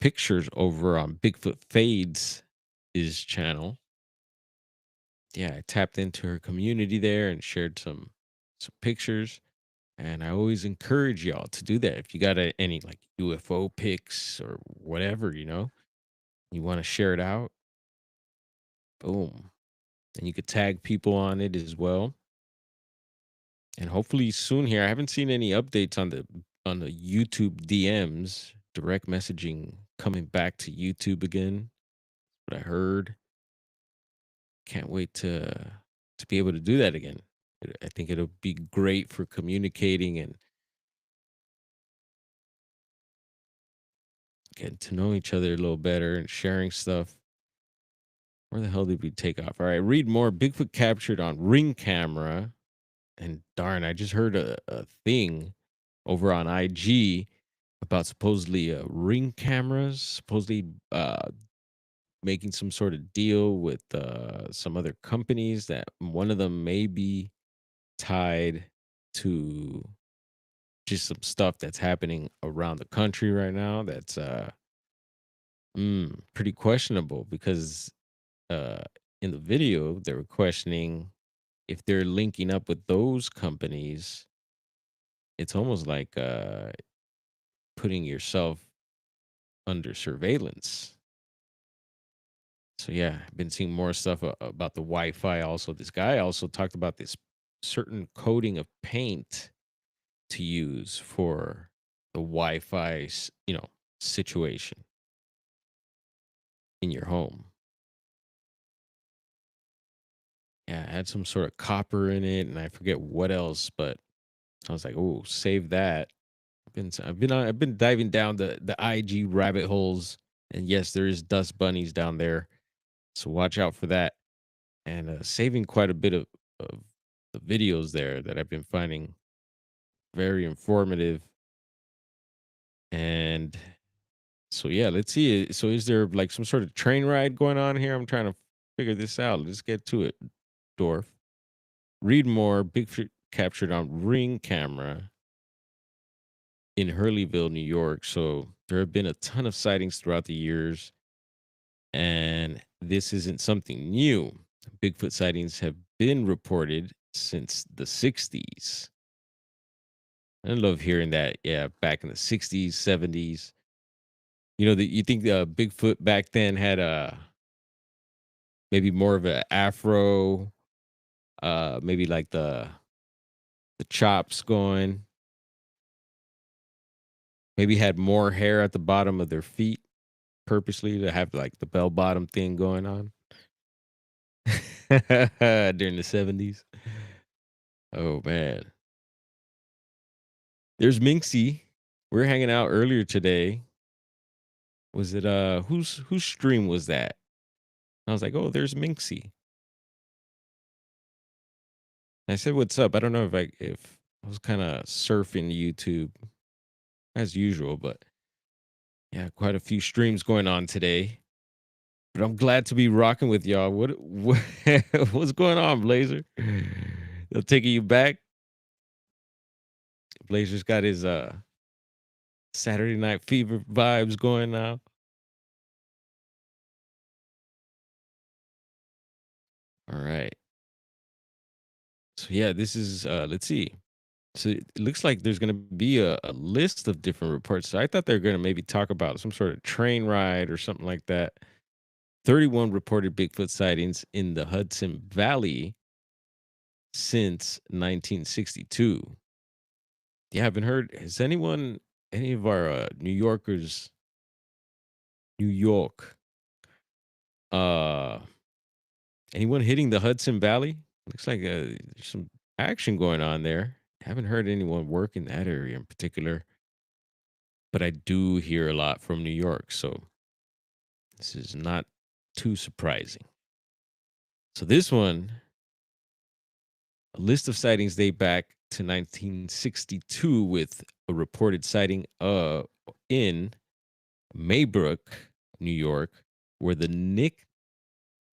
pictures over on Bigfoot Fades his channel. Yeah, I tapped into her community there and shared some pictures. And I always encourage y'all to do that. If you got any like UFO pics or whatever, you want to share it out, boom. And you could tag people on it as well. And hopefully soon here, I haven't seen any updates on the YouTube DMs, direct messaging coming back to YouTube again. What I heard. Can't wait to be able to do that again. I think it'll be great for communicating and getting to know each other a little better and sharing stuff. Where the hell did we take off? All right, read more. Bigfoot captured on Ring camera. And darn, I just heard a thing over on IG about supposedly Ring cameras, supposedly making some sort of deal with some other companies that one of them may be tied to just some stuff that's happening around the country right now that's pretty questionable because uh in the video they were questioning if they're linking up with those companies. It's almost like putting yourself under surveillance. So yeah, I've been seeing more stuff about the Wi-Fi. Also, this guy also talked about this certain coating of paint to use for the Wi-Fi, situation in your home. Yeah, it had some sort of copper in it, and I forget what else, but I was like, oh, save that. I've been diving down the IG rabbit holes, and yes, there is dust bunnies down there, so watch out for that. And saving quite a bit of the videos there that I've been finding very informative. And so yeah, let's see. So is there like some sort of train ride going on here? I'm trying to figure this out. Let's get to it. Dwarf. Read more. Bigfoot captured on Ring camera in Hurleyville, New York. So there have been a ton of sightings throughout the years, and this isn't something new. Bigfoot sightings have been reported since the 60s. I love hearing that. Yeah, back in the 60s, 70s. You know, that you think Bigfoot back then had a maybe more of a afro, maybe like the chops going, maybe had more hair at the bottom of their feet purposely to have like the bell bottom thing going on during the 70s. Oh man. There's Minxie. We're hanging out earlier today. Was it whose stream was that? I was like, "Oh, there's Minxie." I said, "What's up?" I don't know if I was kind of surfing YouTube as usual, but yeah, quite a few streams going on today. But I'm glad to be rocking with y'all. What what's going on, Blazer? They're taking you back. Blazer's got his Saturday Night Fever vibes going now. All right. So yeah, this is let's see. So it looks like there's going to be a list of different reports. So I thought they were going to maybe talk about some sort of train ride or something like that. 31 reported Bigfoot sightings in the Hudson Valley since 1962. Yeah, I haven't heard. Has anyone, any of our New Yorkers, New York, uh, anyone hitting the Hudson Valley? Looks like there's some action going on there. Haven't heard anyone work in that area in particular, but I do hear a lot from New York, so this is not too surprising. So this one, a list of sightings date back to 1962 with a reported sighting in Maybrook, New York, where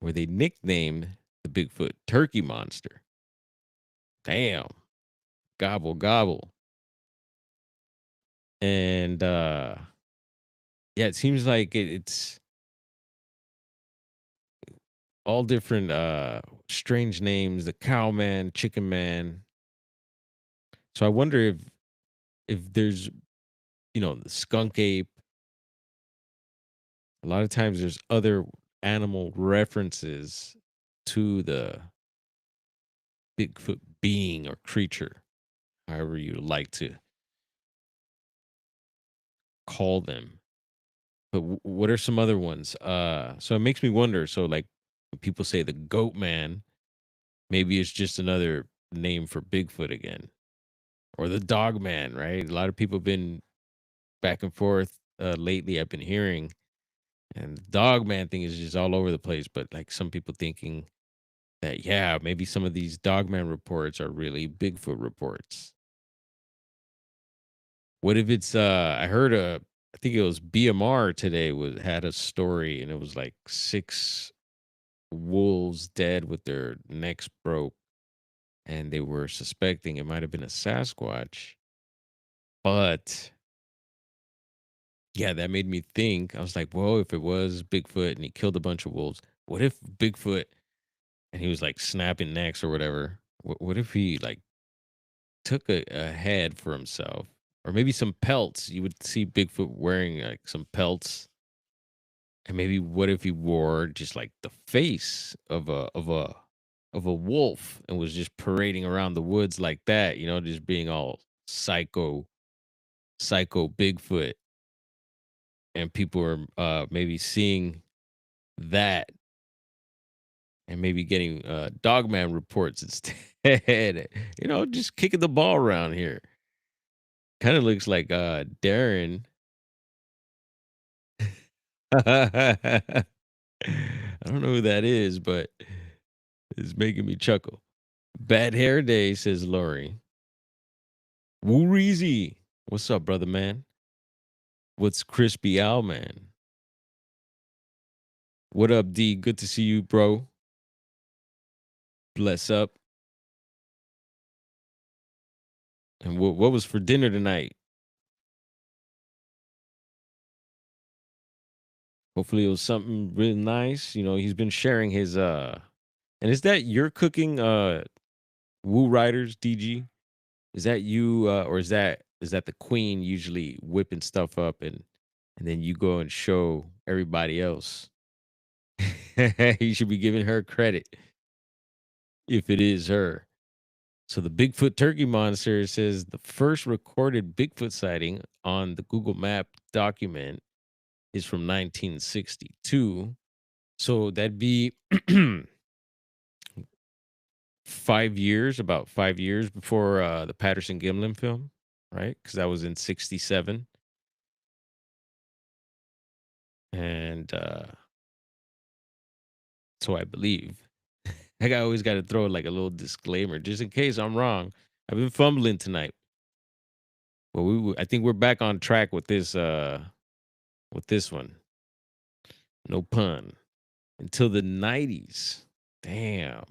where they nicknamed the Bigfoot Turkey Monster. Damn. Gobble gobble. And yeah, it seems like it's all different strange names, the cow man, chicken man. So I wonder if there's, you know, the skunk ape. A lot of times there's other animal references to the Bigfoot being or creature, however you like to call them. But what are some other ones? So it makes me wonder. So like when people say the goat man, maybe it's just another name for Bigfoot again. Or the dog man, right? A lot of people have been back and forth lately. I've been hearing, and the dog man thing is just all over the place. But like some people thinking that, yeah, maybe some of these dog man reports are really Bigfoot reports. What if it's I heard I think it was BMR today was had a story, and it was like 6 wolves dead with their necks broke, and they were suspecting it might have been a Sasquatch. But yeah, that made me think. I was like, whoa, if it was Bigfoot and he killed a bunch of wolves, what if Bigfoot and he was like snapping necks or whatever? What if he like took a head for himself? Or maybe some pelts. You would see Bigfoot wearing like some pelts. And maybe what if he wore just like the face of a wolf and was just parading around the woods like that, you know, just being all psycho Bigfoot, and people are maybe seeing that and maybe getting Dogman reports instead. You know, just kicking the ball around here. Kind of looks like Darren. I don't know who that is, but it's making me chuckle. Bad hair day, says Lori. Woo Reezy. What's up, brother man? What's Crispy Owl Man? What up, D? Good to see you, bro. Bless up. And what was for dinner tonight? Hopefully it was something really nice. You know, he's been sharing his and is that your cooking Woo Riders DG? Is that you or is that the queen usually whipping stuff up and then you go and show everybody else? You should be giving her credit if it is her. So the Bigfoot turkey monster says the first recorded Bigfoot sighting on the Google Map document is from 1962. So that'd be 5 years, about 5 years before the Patterson Gimlin film, right? Because that was in '67, and so I believe. I always got to throw like a little disclaimer just in case I'm wrong. I've been fumbling tonight. Well, I think we're back on track with this one. No pun. Until the '90s. Damn.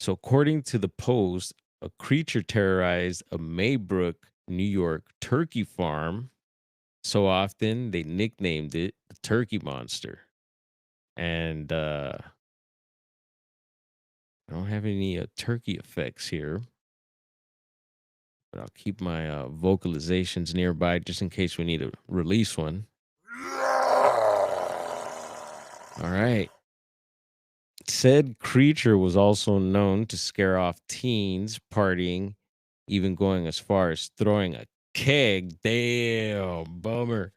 So according to the Post, a creature terrorized a Maybrook, New York turkey farm so often they nicknamed it the turkey monster. And I don't have any turkey effects here, but I'll keep my vocalizations nearby just in case we need to release one. All right. Said creature was also known to scare off teens partying, even going as far as throwing a keg. Damn, bummer.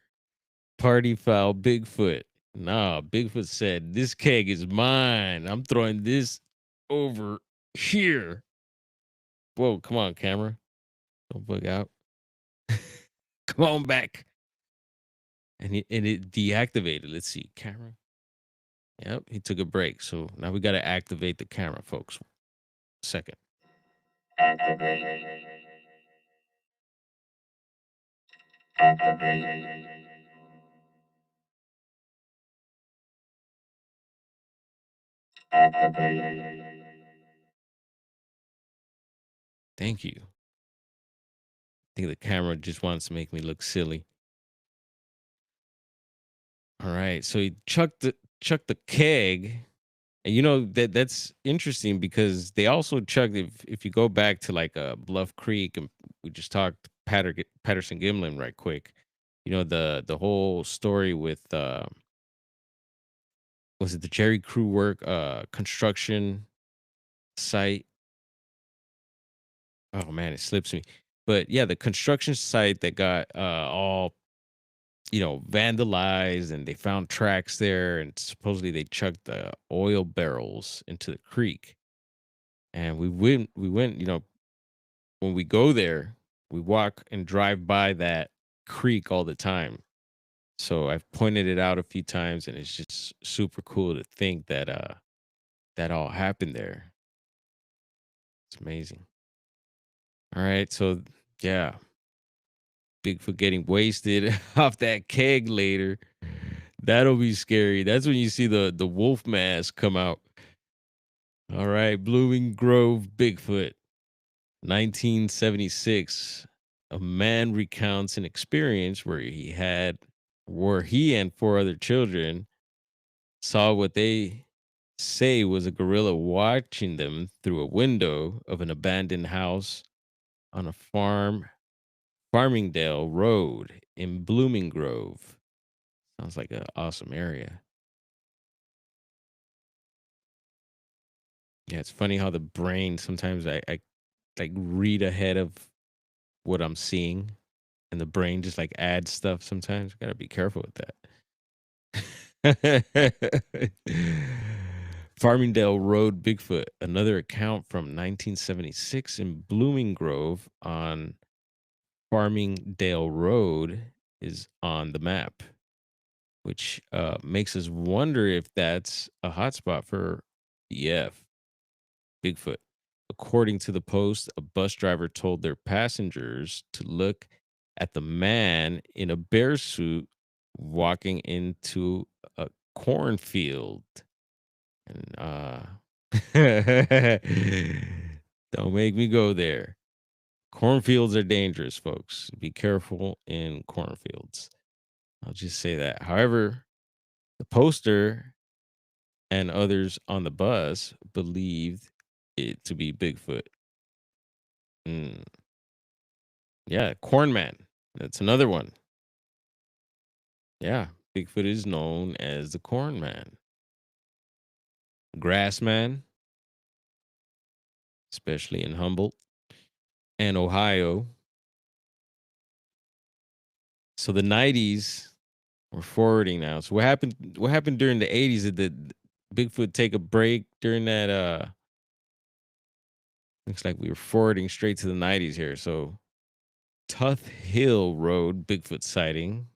Party foul Bigfoot. Nah, Bigfoot said, "This keg is mine. I'm throwing this over here." Whoa, come on, camera. Don't bug out. Come on back. And it deactivated. Let's see, camera. Yep, he took a break. So now we got to activate the camera, folks. Second. Activate. Activate. Activate. Thank you. I think the camera just wants to make me look silly. All right, so he chucked the keg, and you know that's interesting because they also chucked if you go back to like Bluff Creek, and we just talked Patterson Gimlin right quick. You know the whole story with was it the Jerry Crew work construction site? Oh man, it slips me. But yeah, the construction site that got all vandalized, and they found tracks there, and supposedly they chucked the oil barrels into the creek. And we went, when we go there, we walk and drive by that creek all the time. So I've pointed it out a few times, and it's just super cool to think that that all happened there. It's amazing. All right, so yeah, Bigfoot getting wasted off that keg later. That'll be scary. That's when you see the wolf mask come out. All right, Blooming Grove Bigfoot, 1976. A man recounts an experience where he and four other children saw what they say was a gorilla watching them through a window of an abandoned house on a Farmingdale Road in Blooming Grove. Sounds like an awesome area. Yeah, it's funny how the brain sometimes I like read ahead of what I'm seeing, and the brain just like adds stuff sometimes. Gotta be careful with that. Farmingdale Road Bigfoot, another account from 1976 in Blooming Grove on Farmingdale Road is on the map, which makes us wonder if that's a hotspot for BF Bigfoot. According to the post, a bus driver told their passengers to look at the man in a bear suit walking into a cornfield. And don't make me go there. Cornfields are dangerous, folks. Be careful in cornfields. I'll just say that. However, the poster and others on the bus believed it to be Bigfoot. Mm, yeah, Corn Man. That's another one. Yeah, Bigfoot is known as the Corn Man. Grass Man, especially in Humboldt and Ohio. So the 90s, we're forwarding now. So what happened during the 80s? Did the Bigfoot take a break during that looks like we were forwarding straight to the 90s here. So Tuth Hill Road Bigfoot sighting.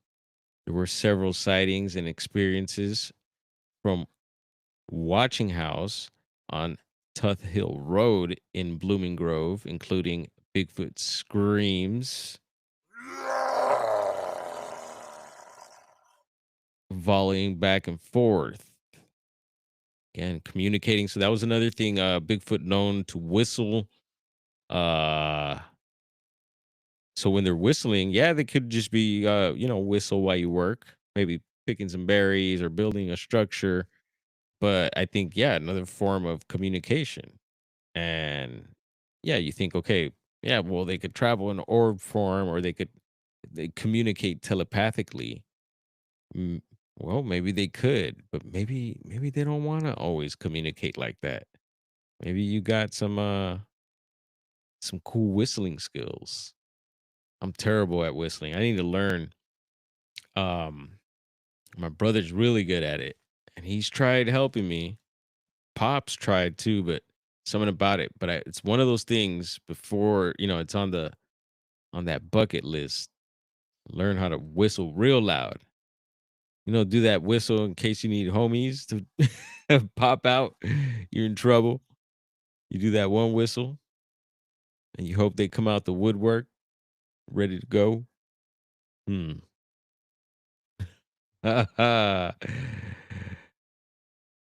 There were several sightings and experiences from Watching House on Tuth Hill Road in Blooming Grove, including Bigfoot screams, volleying back and forth. Again, communicating. So that was another thing. Bigfoot known to whistle. So when they're whistling, yeah, they could just be, whistle while you work, maybe picking some berries or building a structure. But I think, yeah, another form of communication. And yeah, you think, okay, yeah, well, they could travel in orb form or they communicate telepathically. Mm, well, maybe they could, but maybe they don't want to always communicate like that. Maybe you got some cool whistling skills. I'm terrible at whistling. I need to learn. Um, my brother's really good at it, and he's tried helping me. Pops tried too, but something about it. But it's one of those things before it's on that bucket list. Learn how to whistle real loud. Do that whistle in case you need homies to pop out. You're in trouble. You do that one whistle, and you hope they come out the woodwork ready to go. Hmm.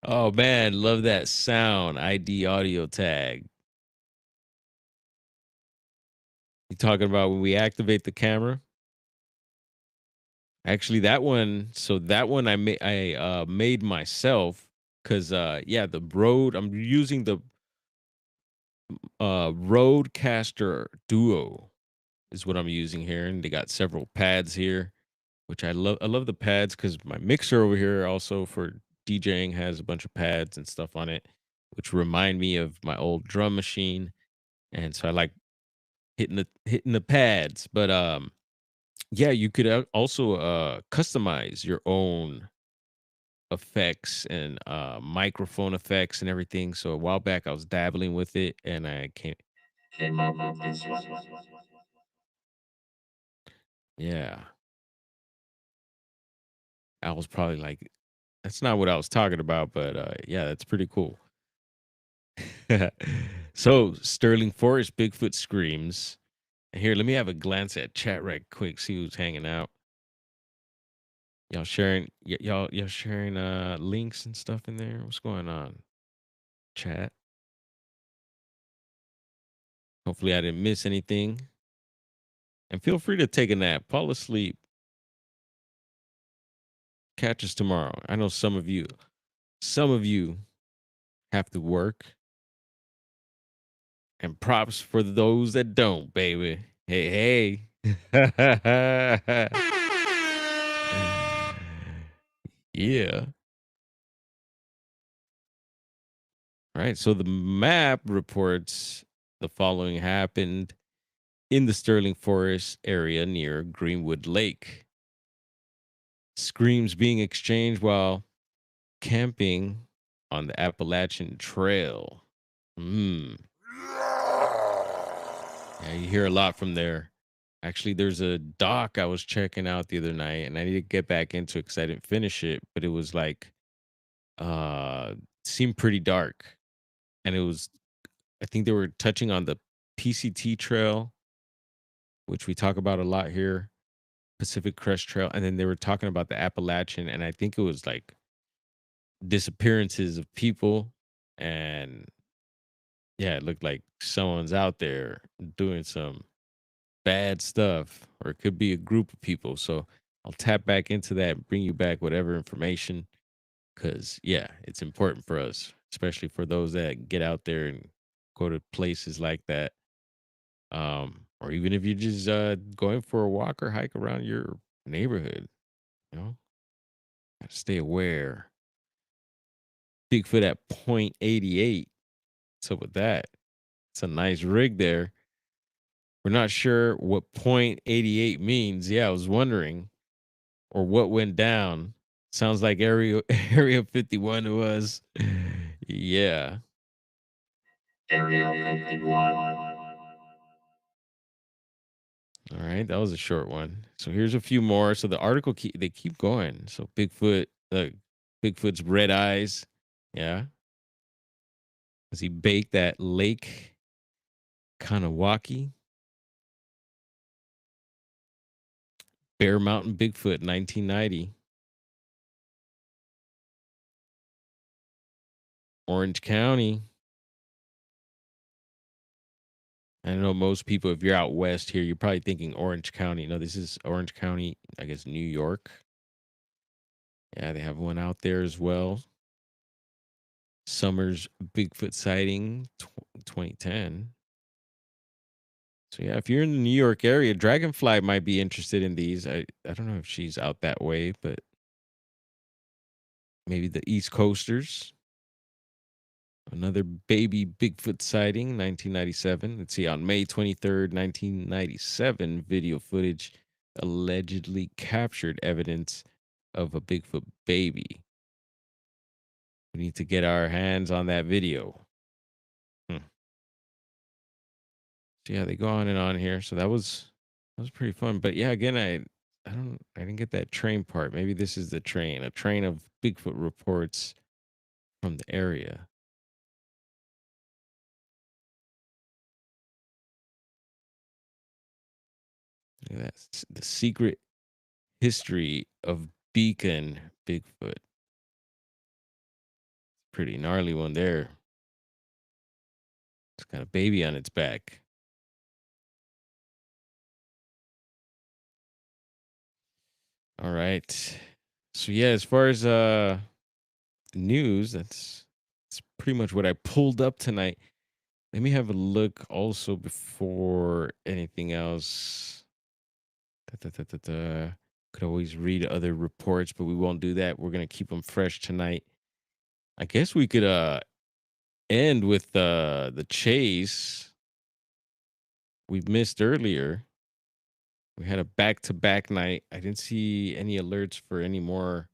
Oh man, love that sound. ID audio tag. You talking about when we activate the camera? Actually, that one I made myself because yeah, the Rode, I'm using the Rodecaster Duo is what I'm using here, and they got several pads here, which I love the pads because my mixer over here also for DJing has a bunch of pads and stuff on it, which remind me of my old drum machine. And so I like hitting the pads. But yeah, you could also customize your own effects and microphone effects and everything. So a while back I was dabbling with it and I can't. Came up with this one. Yeah, I was probably like, that's not what I was talking about, but yeah, that's pretty cool. So Sterling Forest Bigfoot screams. Here, let me have a glance at chat right quick, see who's hanging out. Y'all sharing y'all sharing links and stuff in there. What's going on? Chat. Hopefully I didn't miss anything. And feel free to take a nap, fall asleep. Catch us tomorrow. I know some of you have to work. And props for those that don't, baby. Hey, hey. Yeah. All right. So the map reports the following happened in the Sterling Forest area near Greenwood Lake. Screams being exchanged while camping on the Appalachian Trail. Yeah, you hear a lot from there. Actually, there's a doc I was checking out the other night, and I need to get back into it because I didn't finish it, but it was like uh seemed pretty dark. And it was, I think they were touching on the PCT trail, which we talk about a lot here, Pacific Crest Trail, and then they were talking about the Appalachian, and I think it was like disappearances of people, and yeah, it looked like someone's out there doing some bad stuff, or it could be a group of people. So I'll tap back into that, bring you back whatever information, because yeah, it's important for us, especially for those that get out there and go to places like that. Or even if you're just going for a walk or hike around your neighborhood, you know, gotta stay aware. Bigfoot at point 88. What's up with that? It's a nice rig there. We're not sure what point 88 means. Yeah, I was wondering, or what went down. Sounds like Area 51 to us. Yeah. Area 51. All right, that was a short one. So here's a few more. So the article they keep going. So Bigfoot's red eyes. Yeah. As he baked that Lake Kanawaki. Bear Mountain Bigfoot 1990. Orange County. I know most people, if you're out west here, you're probably thinking Orange County. No, this is Orange County, I guess, New York. Yeah, they have one out there as well. Summers Bigfoot sighting 2010. So yeah, if you're in the New York area, Dragonfly might be interested in these. I don't know if she's out that way, but maybe the East Coasters. Another baby Bigfoot sighting, 1997. Let's see, on May 23rd, 1997, video footage allegedly captured evidence of a Bigfoot baby. We need to get our hands on that video. So yeah, they go on and on here. So that was pretty fun. But yeah, again, I didn't get that train part. Maybe this is the train, a train of Bigfoot reports from the area. Look at that. The secret history of Beacon Bigfoot. Pretty gnarly one there. It's got a baby on its back. All right. So yeah, as far as news, that's pretty much what I pulled up tonight. Let me have a look also before anything else. Could always read other reports, but we won't do that. We're gonna keep them fresh tonight. I guess we could end with the chase we missed earlier. We had a back-to-back night. I didn't see any alerts for any more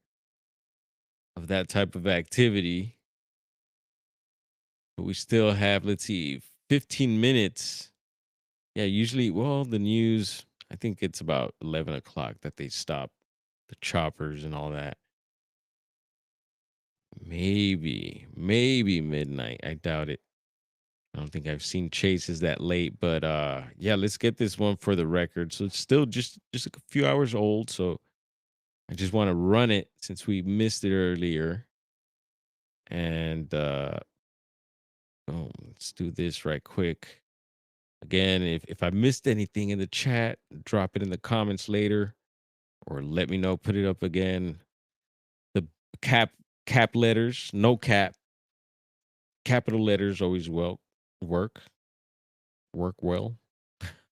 of that type of activity. But we still have, let's see, 15 minutes. Yeah, usually, well, the news, I think it's about 11 o'clock that they stop the choppers and all that. Maybe midnight. I doubt it. I don't think I've seen chases that late, but yeah, let's get this one for the record. So it's still just a few hours old, so I just want to run it since we missed it earlier. And let's do this right quick. Again, if I missed anything in the chat, drop it in the comments later or let me know, put it up again. The cap letters, no cap. Capital letters always work well.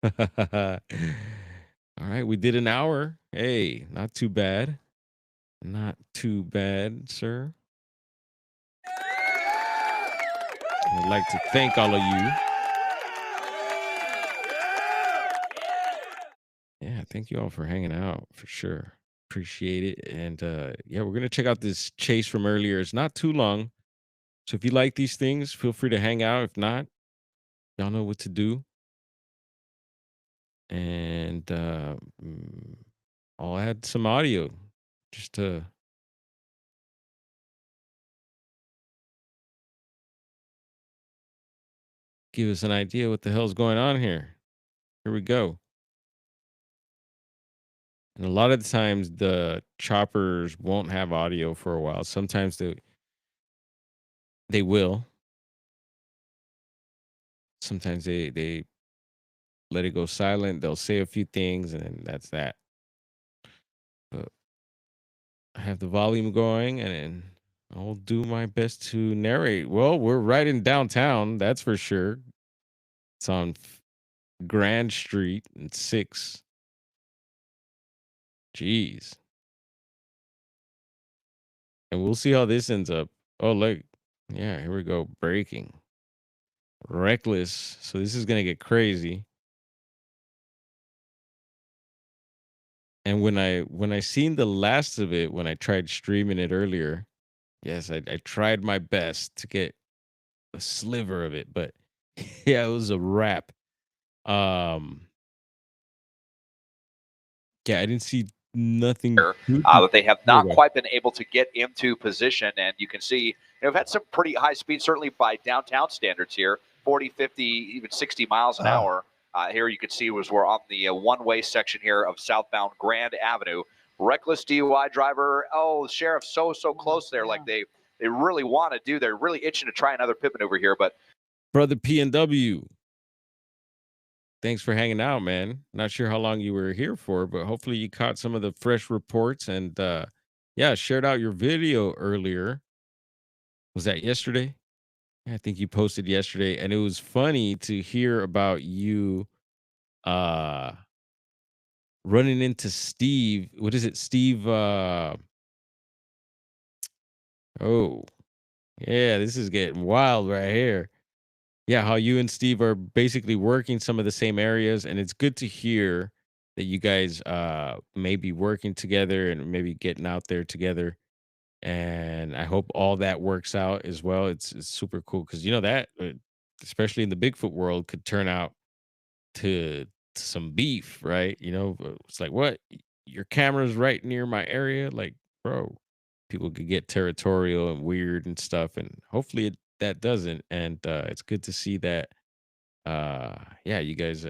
All right, we did an hour. Hey, not too bad. Not too bad, sir. I'd like to thank all of you. Yeah, thank you all for hanging out for sure. Appreciate it. And yeah, we're gonna check out this chase from earlier. It's not too long. So if you like these things, feel free to hang out. If not, y'all know what to do. And I'll add some audio just to give us an idea what the hell's going on here. Here we go. And a lot of the times the choppers won't have audio for a while. Sometimes they will. Sometimes they let it go silent. They'll say a few things and then that's that. But I have the volume going and I'll do my best to narrate. Well, we're right in downtown, that's for sure. It's on Grand Street and 6. Jeez. And we'll see how this ends up. Oh, look. Yeah, here we go. Breaking. Reckless. So this is going to get crazy. And when I seen the last of it, when I tried streaming it earlier, yes, I tried my best to get a sliver of it, but yeah, it was a wrap. Yeah, I didn't see nothing. But they have not quite been able to get into position. And you can see, they've had some pretty high speed, certainly by downtown standards here, 40, 50, even 60 miles an hour. Here you can see we're on the one-way section here of southbound Grand Avenue. Reckless DUI driver. Oh, the sheriff's so close there. Like they really want to do. They're really itching to try another pit maneuver here. But Brother PNW, thanks for hanging out, man. Not sure how long you were here for, but hopefully you caught some of the fresh reports and yeah, shared out your video earlier. Was that yesterday? I think you posted yesterday, and it was funny to hear about you running into Steve. What is it? Steve oh, yeah, this is getting wild right here. Yeah, how you and Steve are basically working some of the same areas, and it's good to hear that you guys may be working together and maybe getting out there together. And I hope all that works out as well. It's super cool because you know that, especially in the Bigfoot world, could turn out to some beef, right? You know, it's like what your camera's right near my area, like, bro. People could get territorial and weird and stuff, and hopefully that doesn't. And it's good to see that. Yeah, you guys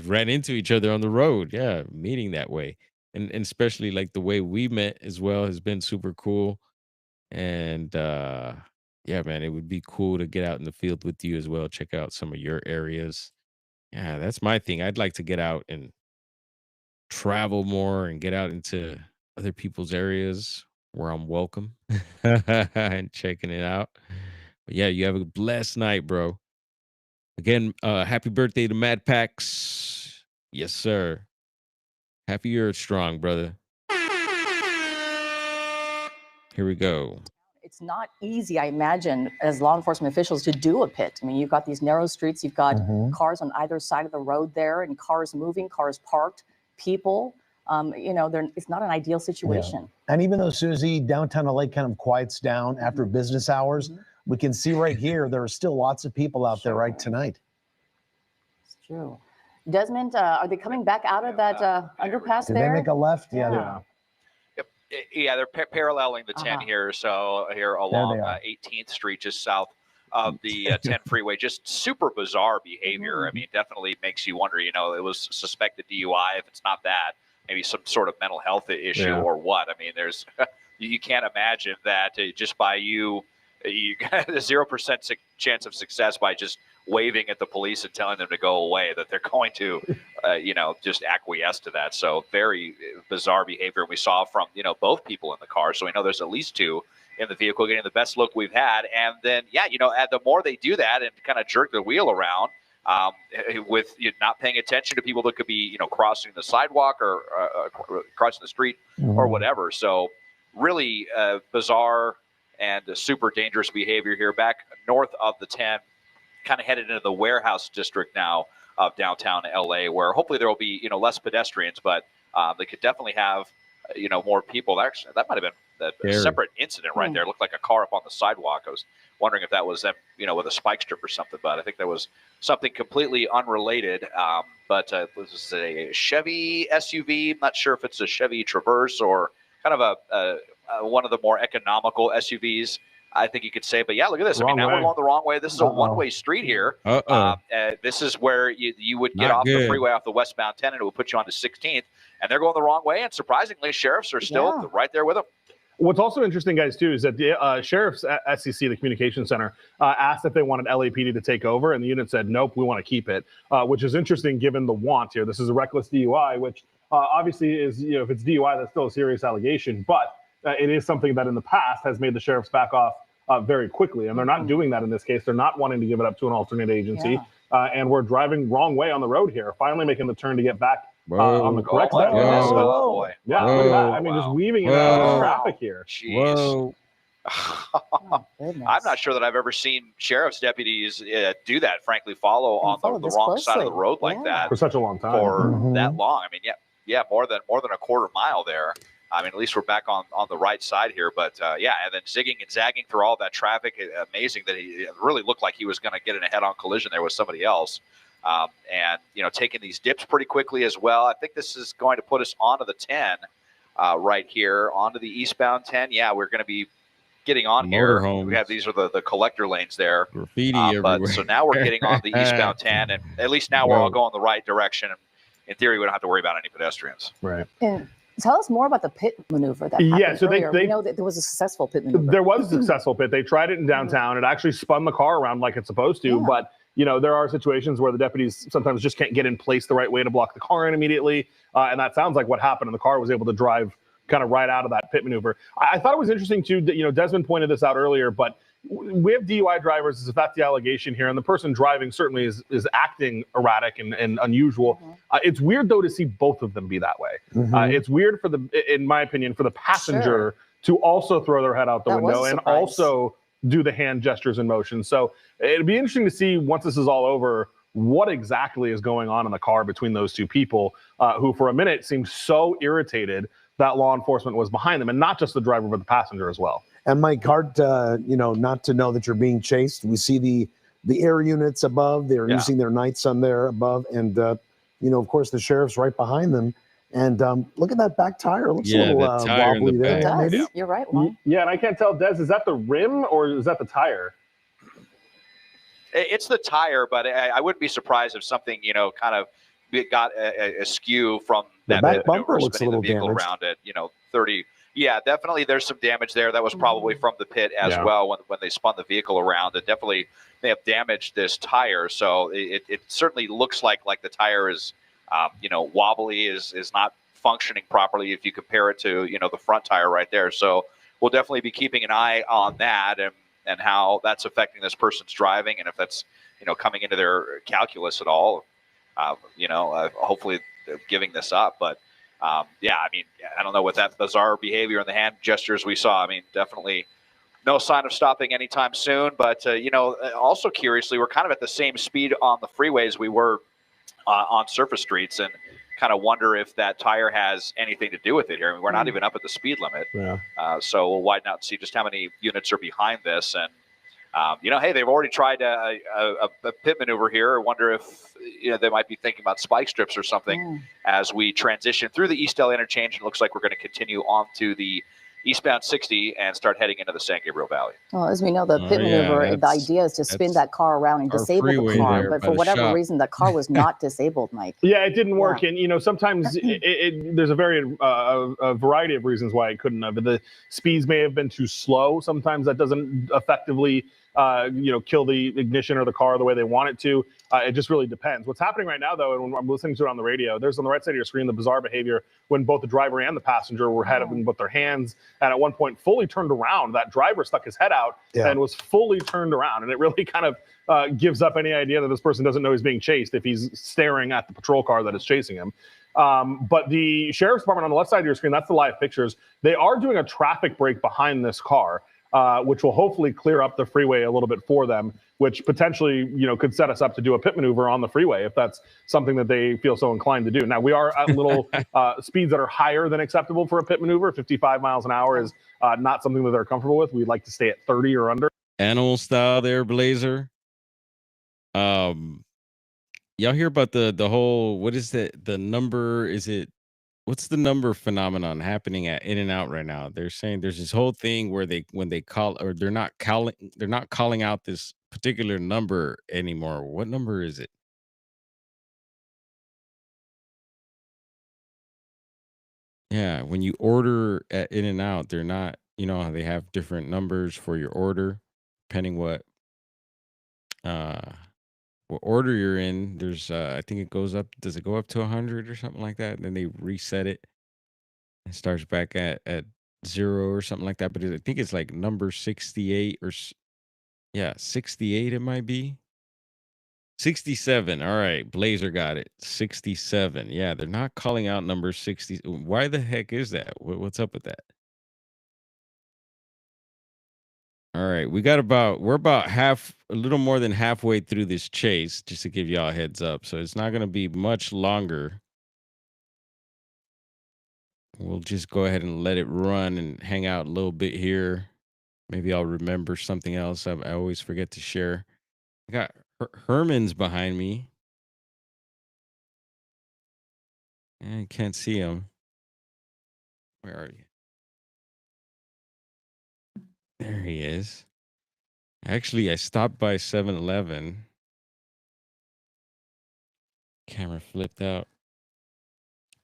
ran into each other on the road. Yeah, meeting that way, and especially like the way we met as well has been super cool. And yeah, man, it would be cool to get out in the field with you as well. Check out some of your areas. Yeah, that's my thing. I'd like to get out and travel more and get out into other people's areas where I'm welcome and checking it out. But yeah, you have a blessed night, bro. Again, happy birthday to Mad Pax. Yes, sir. Happy you're strong, brother. Here we go. It's not easy, I imagine, as law enforcement officials to do a pit. I mean, you've got these narrow streets, you've got cars on either side of the road there, and cars moving, cars parked, people. You know, it's not an ideal situation. Yeah. And even though, Susie, downtown LA kind of quiets down after business hours, we can see right here there are still lots of people out there right tonight. It's true. Desmond, are they coming back out of that underpass Did there? they make a left? Yeah. yeah, they're paralleling the 10 here. So here along 18th Street, just south of the 10 freeway. Just super bizarre behavior. I mean, definitely makes you wonder, you know, it was suspected DUI. If it's not that, maybe some sort of mental health issue or what. I mean, there's you can't imagine that just by you got a 0% chance of success by just waving at the police and telling them to go away, that they're going to, you know, just acquiesce to that. So very bizarre behavior we saw from, you know, both people in the car. So we know there's at least two in the vehicle getting the best look we've had. And then, yeah, you know, the more they do that and kind of jerk the wheel around with not paying attention to people that could be, you know, crossing the sidewalk or crossing the street or whatever. So really bizarre and super dangerous behavior here back north of the 10, kind of headed into the warehouse district now of downtown LA, where hopefully there will be, you know, less pedestrians, but they could definitely have, you know, more people. Actually, that might have been separate incident right there. It looked like a car up on the sidewalk. I was wondering if that was them, with a spike strip or something, but I think that was something completely unrelated. But this is a Chevy SUV. I'm not sure if it's a Chevy Traverse or kind of a one of the more economical SUVs, I think you could say. But yeah, look at this. Now we're going the wrong way. This is a one-way street here. This is where you would get off the freeway off the westbound 10, and it would put you onto 16th. And they're going the wrong way. And surprisingly, sheriffs are still right there with them. What's also interesting, guys, too, is that the sheriff's SCC, the communication center, asked if they wanted LAPD to take over, and the unit said, nope, we want to keep it, which is interesting given the want here. This is a reckless DUI, which obviously is, if it's DUI, that's still a serious allegation, but it is something that in the past has made the sheriffs back off very quickly, and they're not doing that in this case. They're not wanting to give it up to an alternate agency, and we're driving wrong way on the road here, finally making the turn to get back on the correct side. Boy. Yeah, look at that. I mean, just weaving it out of traffic here. Jeez. I'm not sure that I've ever seen sheriff's deputies do that, frankly, follow on the wrong side of the road like that for such a long time. For that long. I mean, more than a quarter mile there. I mean, at least we're back on the right side here. But, and then zigging and zagging through all that traffic. Amazing that he really looked like he was going to get in a head-on collision there with somebody else. And, taking these dips pretty quickly as well. I think this is going to put us onto the 10 right here, onto the eastbound 10. Yeah, we're going to be getting on here. We have these are the collector lanes there. Graffiti everywhere. So now we're getting on the eastbound 10, and at least now we're all going the right direction. And in theory, we don't have to worry about any pedestrians. Right. And tell us more about the pit maneuver that happened earlier. We know that there was a successful pit maneuver. There was a successful pit. They tried it in downtown. It actually spun the car around like it's supposed to, but there are situations where the deputies sometimes just can't get in place the right way to block the car in immediately. And that sounds like what happened. And the car was able to drive kind of right out of that pit maneuver. I thought it was interesting, too, that, Desmond pointed this out earlier, but we have DUI drivers, as if that's the allegation here. And the person driving certainly is acting erratic and unusual. It's weird, though, to see both of them be that way. It's weird in my opinion, for the passenger to also throw their head out the window and also do the hand gestures and motions. So it'd be interesting to see once this is all over, what exactly is going on in the car between those two people who for a minute seemed so irritated that law enforcement was behind them, and not just the driver, but the passenger as well. And Mike, hard, not to know that you're being chased. We see the air units above. They're using their night sun there above. And, of course, the sheriff's right behind them. And look at that back tire. It looks a little wobbly there. It does. Maybe? You're right, Juan. Yeah, and I can't tell, Des, is that the rim or is that the tire? It's the tire, but I wouldn't be surprised if something, kind of got askew from that back bumper looks a little vehicle damaged. around it, 30. Yeah, definitely there's some damage there. That was probably from the pit as well when they spun the vehicle around. It definitely may have damaged this tire. So it certainly looks like the tire is, wobbly, is not functioning properly if you compare it to, the front tire right there. So we'll definitely be keeping an eye on that and how that's affecting this person's driving, and if that's, coming into their calculus at all, hopefully giving this up. But I mean, I don't know what that bizarre behavior and the hand gestures we saw. I mean, definitely no sign of stopping anytime soon. But, also curiously, we're kind of at the same speed on the freeways we were on surface streets, and kind of wonder if that tire has anything to do with it here. I mean, we're not even up at the speed limit. So we'll widen out and see just how many units are behind this. And, hey, they've already tried a pit maneuver here. I wonder if, they might be thinking about spike strips or something as we transition through the East LA interchange. It looks like we're going to continue on to the eastbound 60 and start heading into the San Gabriel Valley. Well, as we know, the pit maneuver, the idea is to spin that car around and disable the car. But for whatever reason, the car was not disabled, Mike. Yeah, it didn't work. And, sometimes there's a variety of reasons why it couldn't have. The speeds may have been too slow. Sometimes that doesn't effectively kill the ignition or the car the way they want it to. It just really depends. What's happening right now, though, and when I'm listening to it on the radio, there's on the right side of your screen the bizarre behavior when both the driver and the passenger were head up in both their hands, and at one point fully turned around. That driver stuck his head out and was fully turned around, and it really kind of gives up any idea that this person doesn't know he's being chased if he's staring at the patrol car that is chasing him. But the sheriff's department on the left side of your screen, that's the live pictures. They are doing a traffic break behind this car. which will hopefully clear up the freeway a little bit for them, which potentially, could set us up to do a pit maneuver on the freeway if that's something that they feel so inclined to do. Now, we are at little speeds that are higher than acceptable for a pit maneuver. 55 miles an hour is not something that they're comfortable with. We'd like to stay at 30 or under. Animal style there, Blazer. Y'all hear about the whole, what is the number? What's the number phenomenon happening at In-N-Out right now? They're saying there's this whole thing where when they call, or they're not calling out this particular number anymore. What number is it? Yeah, when you order at In-N-Out, they're not, they have different numbers for your order, depending what order you're in. There's I think it goes up, does it go up to 100 or something like that? And then they reset it. It starts back at 0 or something like that. But I think it's like number 68 or 68 it might be. 67. All right, Blazer got it. 67. Yeah, they're not calling out number 60. Why the heck is that? What's up with that? All right, we're about a little more than halfway through this chase, just to give y'all a heads up. So it's not going to be much longer. We'll just go ahead and let it run and hang out a little bit here. Maybe I'll remember something else. I always forget to share. I got Herman's behind me. I can't see him. Where are you? There he is. Actually, I stopped by 7-Eleven. Camera flipped out.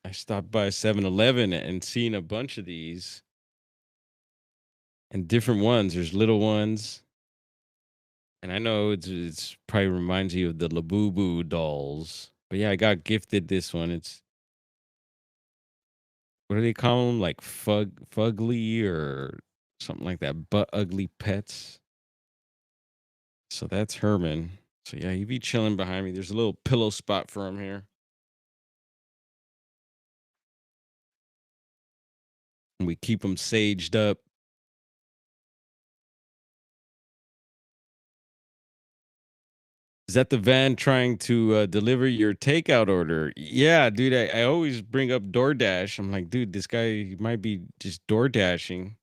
I stopped by 7-Eleven and seen a bunch of these. And different ones. There's little ones. And I know it's probably reminds you of the Labubu dolls. But yeah, I got gifted this one. It's, what do they call them? Like fugly or something like that. But ugly pets. So that's Herman. So yeah, he'd be chilling behind me. There's a little pillow spot for him here. And we keep him saged up. Is that the van trying to deliver your takeout order? Yeah, dude, I always bring up DoorDash. I'm like, dude, this guy might be just door dashing,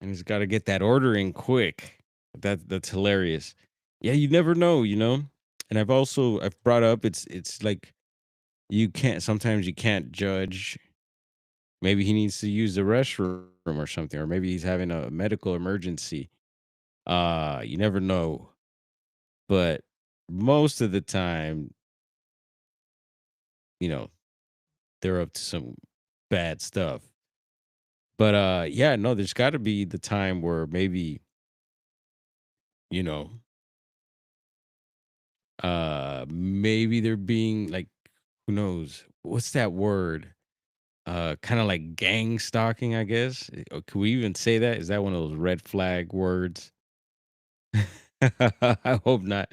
and he's got to get that order in quick. That's hilarious. Yeah, you never know, And I've brought up, it's like sometimes you can't judge. Maybe he needs to use the restroom or something, or maybe he's having a medical emergency. You never know. But most of the time, they're up to some bad stuff. But yeah, no, there's got to be the time where maybe, maybe they're being like, who knows? What's that word? Kind of like gang stalking, I guess. Can we even say that? Is that one of those red flag words? I hope not.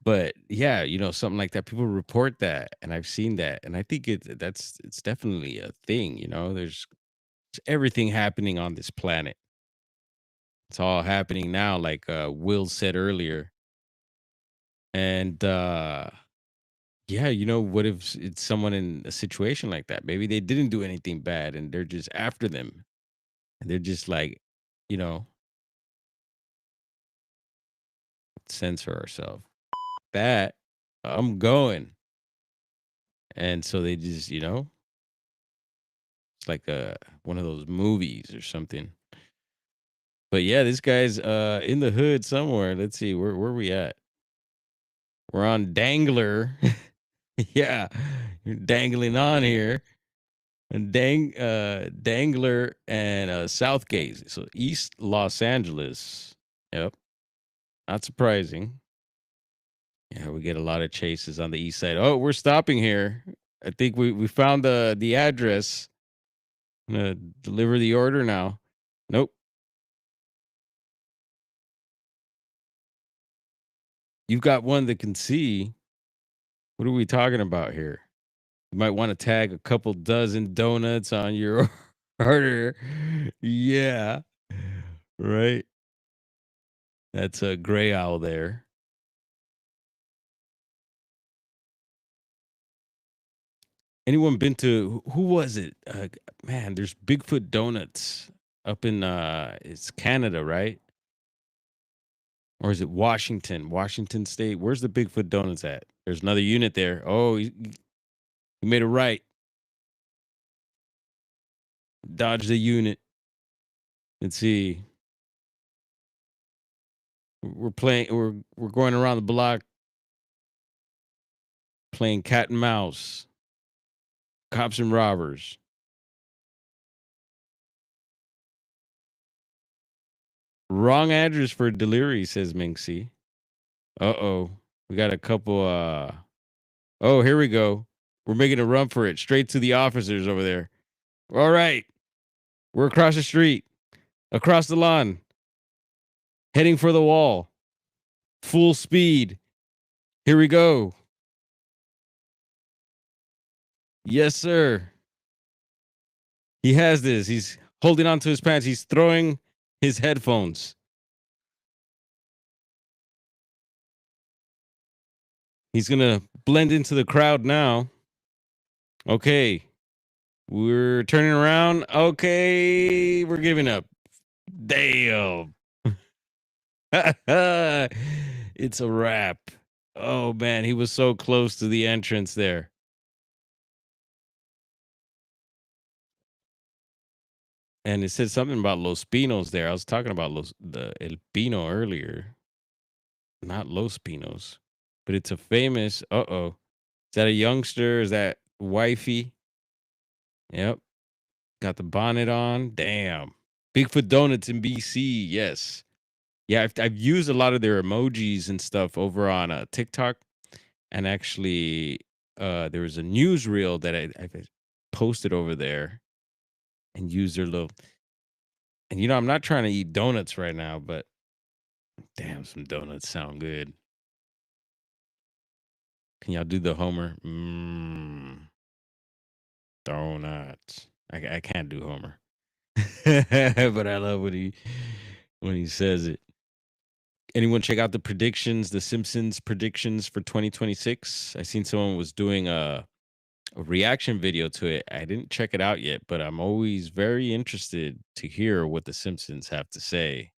But yeah, something like that. People report that, and I've seen that, and I think it's definitely a thing. There's everything happening on this planet. It's all happening now, like Will said earlier. And yeah, what if it's someone in a situation like that? Maybe they didn't do anything bad, and they're just after them, and they're just like, censor ourselves. That I'm going. And so they just, it's like one of those movies or something. But yeah, this guy's in the hood somewhere. Let's see, where we at? We're on Dangler. Yeah, you're dangling on here. And Dangler and Southgate. So East Los Angeles. Yep. Not surprising. Yeah, we get a lot of chases on the east side. Oh, we're stopping here. I think we found the address. I'm gonna deliver the order now. Nope. You've got one that can see. What are we talking about here? You might want to tag a couple dozen donuts on your order. Yeah. Right. That's a gray owl there. Anyone been to, who was it? Man, there's Bigfoot Donuts up in it's Canada, right? Or is it Washington? Washington State? Where's the Bigfoot Donuts at? There's another unit there. Oh, he made a right. Dodge the unit. Let's see. We're going around the block playing cat and mouse. Cops and robbers. Wrong address for delivery, says Minxie. Uh-oh. We got a couple oh, here we go. We're making a run for it. Straight to the officers over there. All right. We're across the street. Across the lawn. Heading for the wall. Full speed. Here we go. Yes, sir. He has this. He's holding on to his pants. He's throwing his headphones. He's going to blend into the crowd now. Okay. We're turning around. Okay. We're giving up. Damn. It's a wrap. Oh, man. He was so close to the entrance there. And it said something about Los Pinos there. I was talking about the El Pino earlier. Not Los Pinos. But it's a famous, uh-oh. Is that a youngster? Is that wifey? Yep. Got the bonnet on. Damn. Bigfoot Donuts in BC. Yes. Yeah, I've used a lot of their emojis and stuff over on TikTok. And actually, there was a newsreel that I posted over there and used their little... And, you know, I'm not trying to eat donuts right now, but damn, some donuts sound good. Can y'all do the Homer? Donuts. I can't do Homer. But I love when he says it. Anyone check out the predictions, the Simpsons predictions for 2026? I seen someone was doing a reaction video to it. I didn't check it out yet, but I'm always very interested to hear what the Simpsons have to say.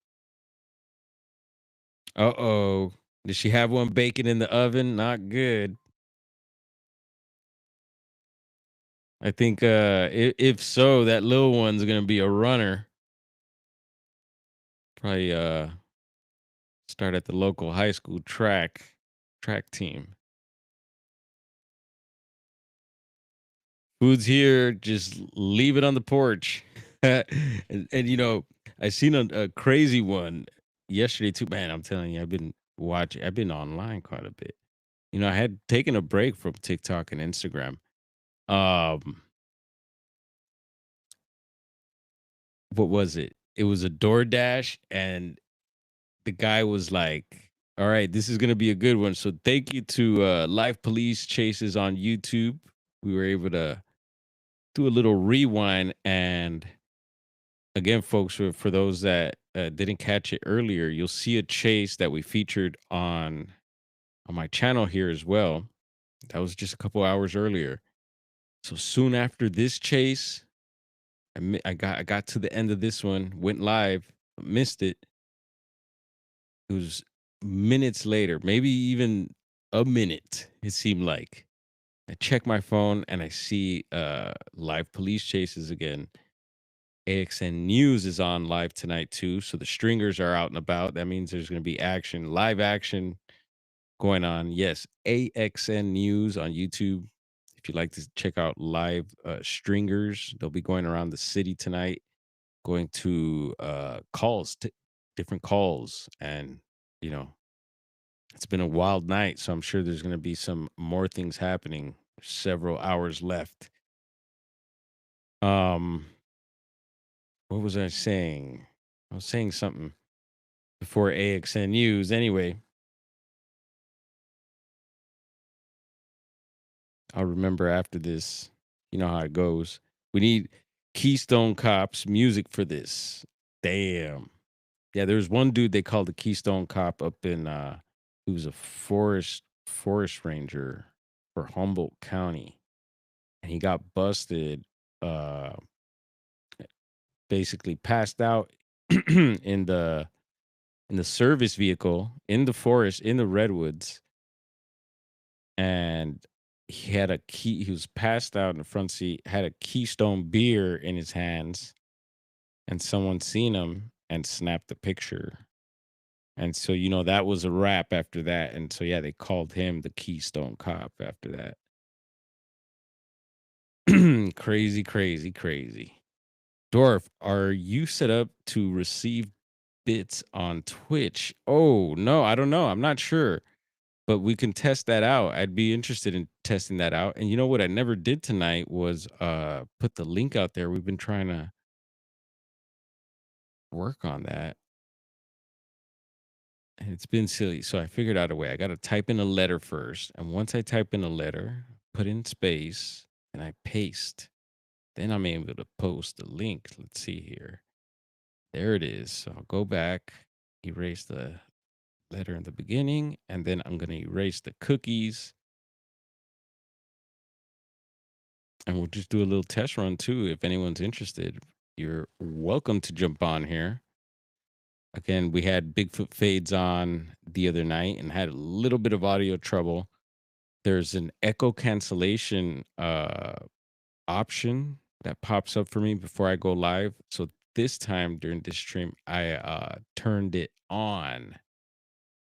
Uh-oh. Did she have one baking in the oven? Not good. I think if so, that little one's gonna be a runner. Probably start at the local high school track team. Food's here, just leave it on the porch. and you know, I seen a crazy one yesterday too. Man, I'm telling you, I've been online quite a bit. You know, I had taken a break from TikTok and Instagram. What was it? It was a DoorDash, and the guy was like, all right, this is going to be a good one. So thank you to Live Police Chases on YouTube. We were able to do a little rewind. And again, folks, for those that didn't catch it earlier, you'll see a chase that we featured on my channel here as well. That was just a couple hours earlier. So soon after this chase, I got to the end of this one, went live, missed it. It was minutes later, maybe even a minute, it seemed like. I check my phone and I see Live Police Chases again. AXN News is on live tonight too, so the stringers are out and about. That means there's going to be action, live action going on. Yes, AXN News on YouTube. If you'd like to check out live stringers, they'll be going around the city tonight, going to calls, different calls. And, you know, it's been a wild night, so I'm sure there's going to be some more things happening. Several hours left. What was I saying? I was saying something before AXN News. Anyway, I'll remember after this. You know how it goes. We need Keystone Cops music for this. Damn. Yeah, there's one dude they called the Keystone Cop up in he was a forest ranger for Humboldt County. And he got busted uh basically passed out in the service vehicle in the forest in the redwoods, and he was passed out in the front seat, had a Keystone beer in his hands, and someone seen him and snapped a picture. And so, that was a wrap after that. And so, yeah, they called him the Keystone Cop after that. Crazy, crazy, crazy. Dwarf, are you set up to receive bits on Twitch? Oh, no, I don't know. I'm not sure, but we can test that out. I'd be interested in testing that out. And you know what I never did tonight was put the link out there. We've been trying to work on that, and it's been silly. So I figured out a way. I got to type in a letter first, and once I type in a letter, put in space, and I paste, then I'm able to post the link. Let's see here. There it is. So I'll go back, erase the letter in the beginning, and then I'm going to erase the cookies. And we'll just do a little test run too. If anyone's interested, you're welcome to jump on here. Again, we had Bigfoot Fades on the other night and had a little bit of audio trouble. There's an echo cancellation option that pops up for me before I go live. So this time during this stream, I turned it on.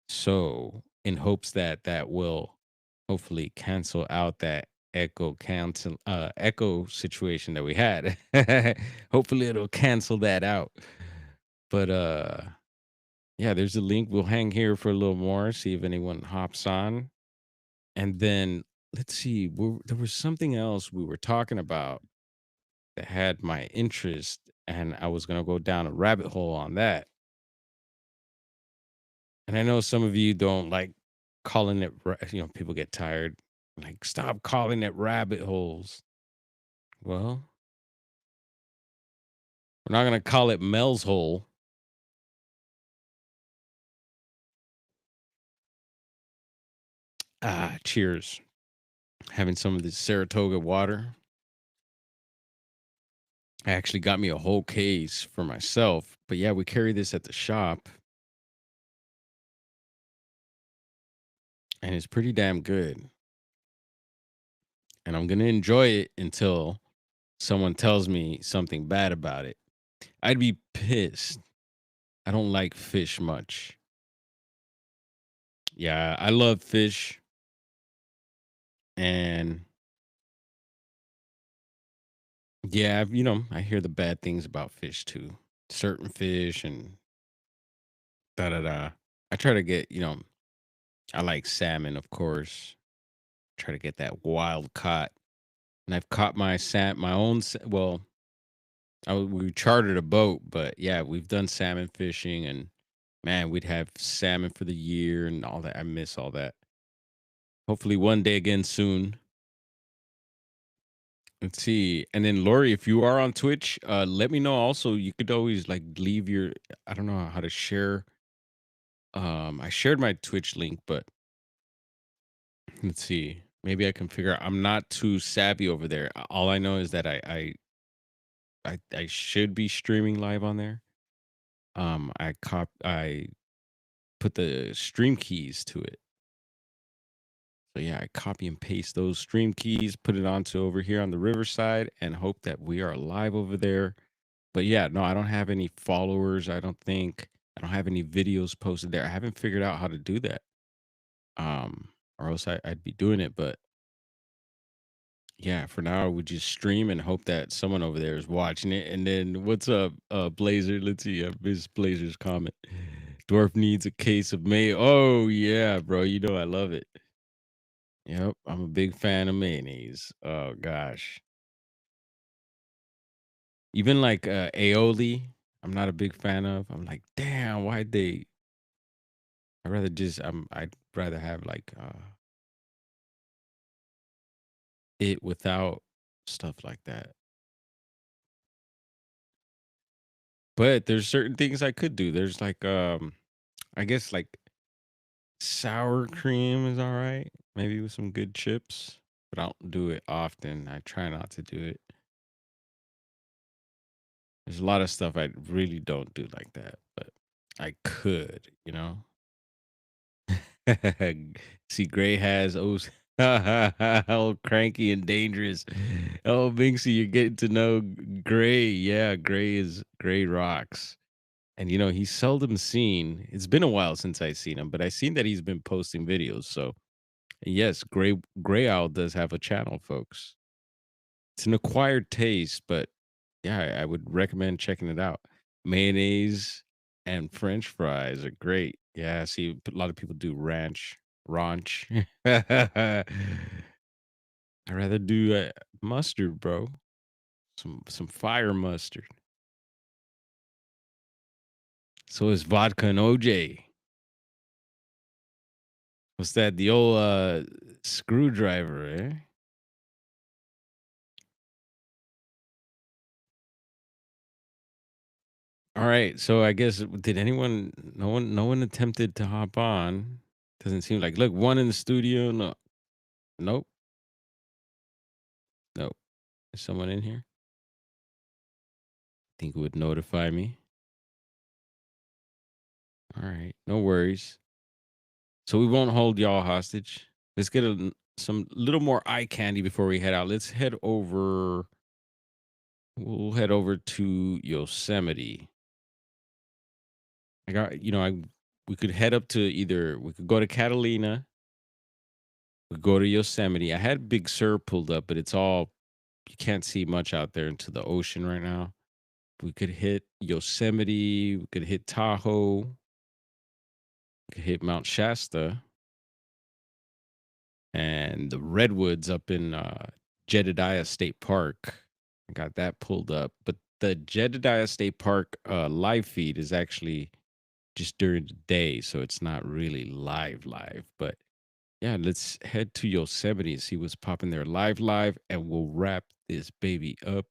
So in hopes that that will hopefully cancel out that echo situation that we had. Hopefully it'll cancel that out. But yeah, there's a link. We'll hang here for a little more, see if anyone hops on. And then let's see, there was something else we were talking about that had my interest, and I was going to go down a rabbit hole on that. And I know some of you don't like calling it, people get tired. Like, stop calling it rabbit holes. Well, we're not going to call it Mel's hole. Cheers. Having some of this Saratoga water. I actually got me a whole case for myself. But yeah, we carry this at the shop. And it's pretty damn good. And I'm going to enjoy it until someone tells me something bad about it. I'd be pissed. I don't like fish much. Yeah, I love fish. And yeah, I hear the bad things about fish too. Certain fish and da da da. I try to get, I like salmon, of course. Try to get that wild caught. And I've caught my own, well, we chartered a boat, but yeah, we've done salmon fishing, and man, we'd have salmon for the year and all that. I miss all that. Hopefully one day again soon. Let's see. And then Lori, if you are on Twitch, let me know also. You could always like leave your, I don't know how to share. I shared my Twitch link, but let's see. Maybe I can figure out. I'm not too savvy over there. All I know is that I should be streaming live on there. I put the stream keys to it. So yeah, I copy and paste those stream keys, put it onto over here on the Riverside, and hope that we are live over there. But yeah, no, I don't have any followers. I don't think I don't have any videos posted there. I haven't figured out how to do that. Or else I'd be doing it. But yeah, for now I would just stream and hope that someone over there is watching it. And then what's up, Blazer? Let's see, Miss Blazer's comment. Dwarf needs a case of mayo. Oh yeah, bro. You know I love it. Yep, I'm a big fan of mayonnaise. Oh gosh. Even like aioli, I'm not a big fan of. I'm like, damn, why'd they I'd rather have like it without stuff like that. But there's certain things I could do. There's like I guess like sour cream is all right. Maybe with some good chips, but I don't do it often. I try not to do it. There's a lot of stuff I really don't do like that, but I could, you know. See, Gray has oh cranky and dangerous. Oh, Binksy, you're getting to know Gray. Yeah, Gray rocks. And you know, he's seldom seen. It's been a while since I've seen him, but I've seen that he's been posting videos. So yes, Gray Owl does have a channel, folks. It's an acquired taste, but yeah, I would recommend checking it out. Mayonnaise and French fries are great. Yeah, see, a lot of people do ranch. I'd rather do mustard, bro. Some fire mustard. So is vodka and OJ. What's that? The old screwdriver, eh? All right. So I guess did anyone? No one attempted to hop on. Doesn't seem like. Look, one in the studio. No, nope, nope. Is someone in here? Think it would notify me. All right, no worries. So we won't hold y'all hostage. Let's get some little more eye candy before we head out. Let's head over. We'll head over to Yosemite. I got, we could head up to we could go to Catalina, we could go to Yosemite. I had Big Sur pulled up, but you can't see much out there into the ocean right now. We could hit Yosemite, we could hit Tahoe, we could hit Mount Shasta, and the Redwoods up in Jedediah State Park. I got that pulled up, but the Jedediah State Park live feed is actually just during the day, so it's not really live, but yeah, let's head to Yosemite and see what's popping there live, and we'll wrap this baby up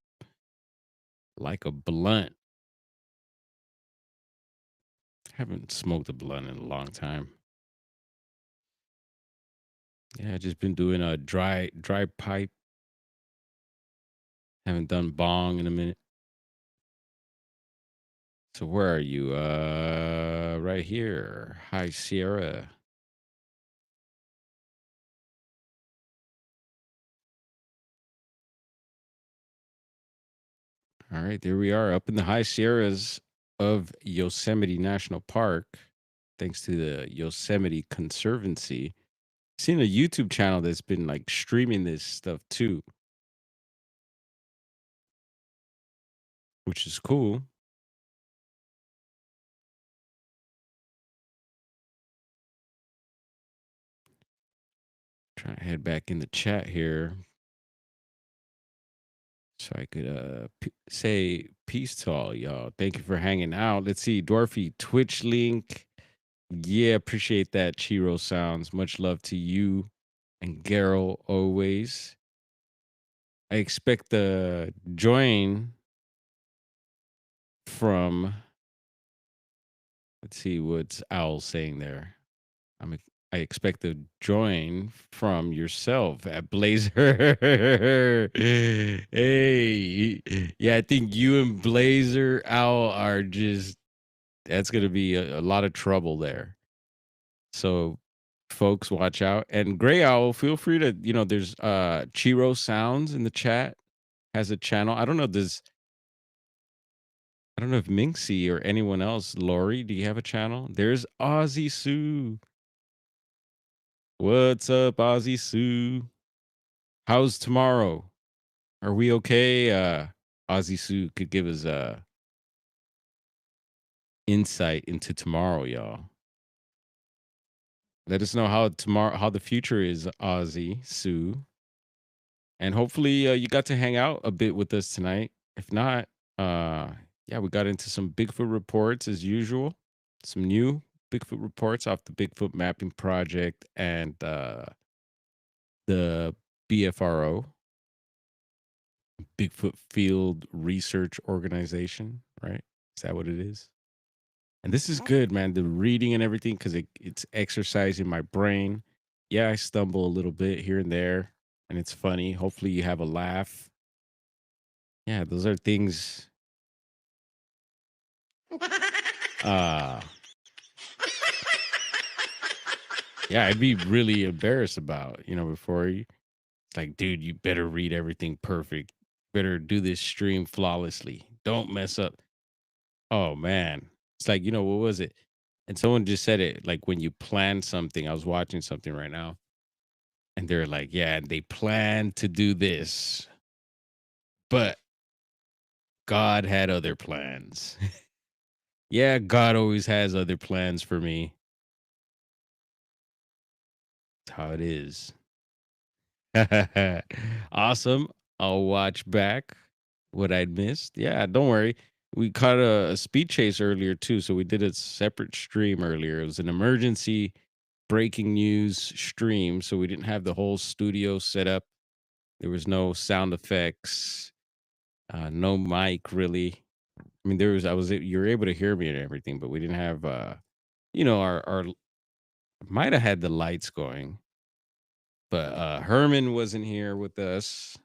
like a blunt. Haven't smoked a blunt in a long time. Yeah, just been doing a dry pipe. Haven't done bong in a minute. So where are you? Right here. High Sierra. All right, there we are up in the High Sierras of Yosemite National Park, thanks to the Yosemite Conservancy. Seen a YouTube channel that's been like streaming this stuff too, which is cool. Trying to head back in the chat here so I could say peace to all y'all. Thank you for hanging out. Let's see, Dwarfy Twitch link. Yeah, appreciate that. Chiro Sounds. Much love to you and Garrow always. I expect the join from, let's see what's Owl saying there. I expect to join from yourself at Blazer. Hey, yeah, I think you and Blazer Owl are that's going to be a lot of trouble there. So folks, watch out. And Gray Owl, feel free to, there's Chiro Sounds in the chat, has a channel. I don't know if Minxie or anyone else, Lori, do you have a channel? There's Ozzy Sue. What's up, Ozzy Sue? How's tomorrow? Are we okay? Ozzy Sue could give us insight into tomorrow, y'all. Let us know how the future is, Ozzy Sue. And hopefully you got to hang out a bit with us tonight. If not, yeah, we got into some Bigfoot reports as usual. Some new Bigfoot reports off the Bigfoot Mapping Project and the BFRO, Bigfoot Field Research Organization, right? Is that what it is? And this is good, man. The reading and everything, because it's exercising my brain. Yeah, I stumble a little bit here and there, and it's funny. Hopefully, you have a laugh. Yeah, those are things. Uh yeah, I'd be really embarrassed about, before you. It's like, dude, you better read everything perfect. Better do this stream flawlessly. Don't mess up. Oh man. It's like, what was it? And someone just said it like when you plan something. I was watching something right now, and they're like, yeah, they plan to do this, but God had other plans. Yeah, God always has other plans for me. That's how it is. Awesome. I'll watch back what I'd missed. Yeah, don't worry. We caught a speed chase earlier too, so we did a separate stream earlier. It was an emergency breaking news stream, so we didn't have the whole studio set up. There was no sound effects, no mic really. I mean, you were able to hear me and everything, but we didn't have, our might have had the lights going, but Herman wasn't here with us.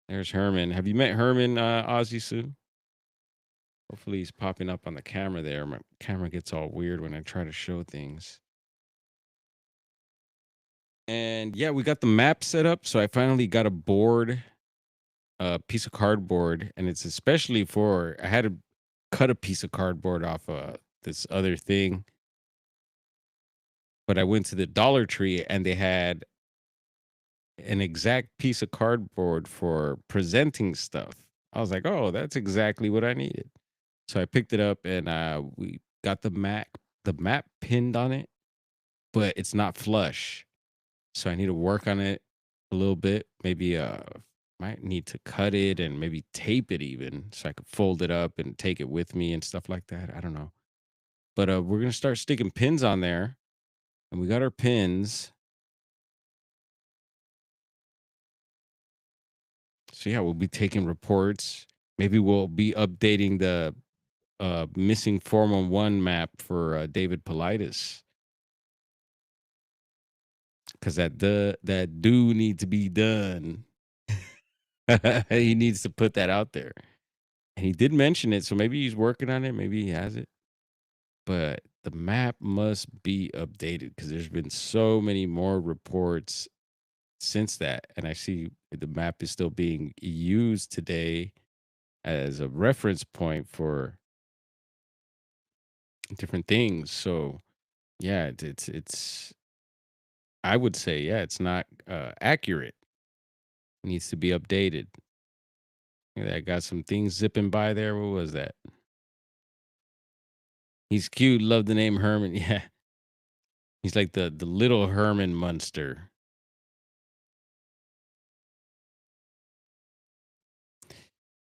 There's Herman. Have you met Herman, Ozzy Sue? Hopefully he's popping up on the camera there. My camera gets all weird when I try to show things. And yeah, we got the map set up. So I finally got a board, a piece of cardboard, and it's especially I had to cut a piece of cardboard off this other thing. But I went to the Dollar Tree and they had an exact piece of cardboard for presenting stuff. I was like, oh, that's exactly what I needed. So I picked it up and we got the map pinned on it, but it's not flush. So I need to work on it a little bit. Maybe might need to cut it and maybe tape it even so I could fold it up and take it with me and stuff like that. I don't know. But we're gonna start sticking pins on there. And we got our pins. So yeah, we'll be taking reports. Maybe we'll be updating the missing 411 map for David Politis. Because that do need to be done. He needs to put that out there. And he did mention it, so maybe he's working on it. Maybe he has it. But the map must be updated because there's been so many more reports since that. And I see the map is still being used today as a reference point for different things. So yeah, it's I would say, yeah, it's not accurate. It needs to be updated. Yeah, I got some things zipping by there. What was that? He's cute. Love the name Herman. Yeah. He's like the little Herman Munster.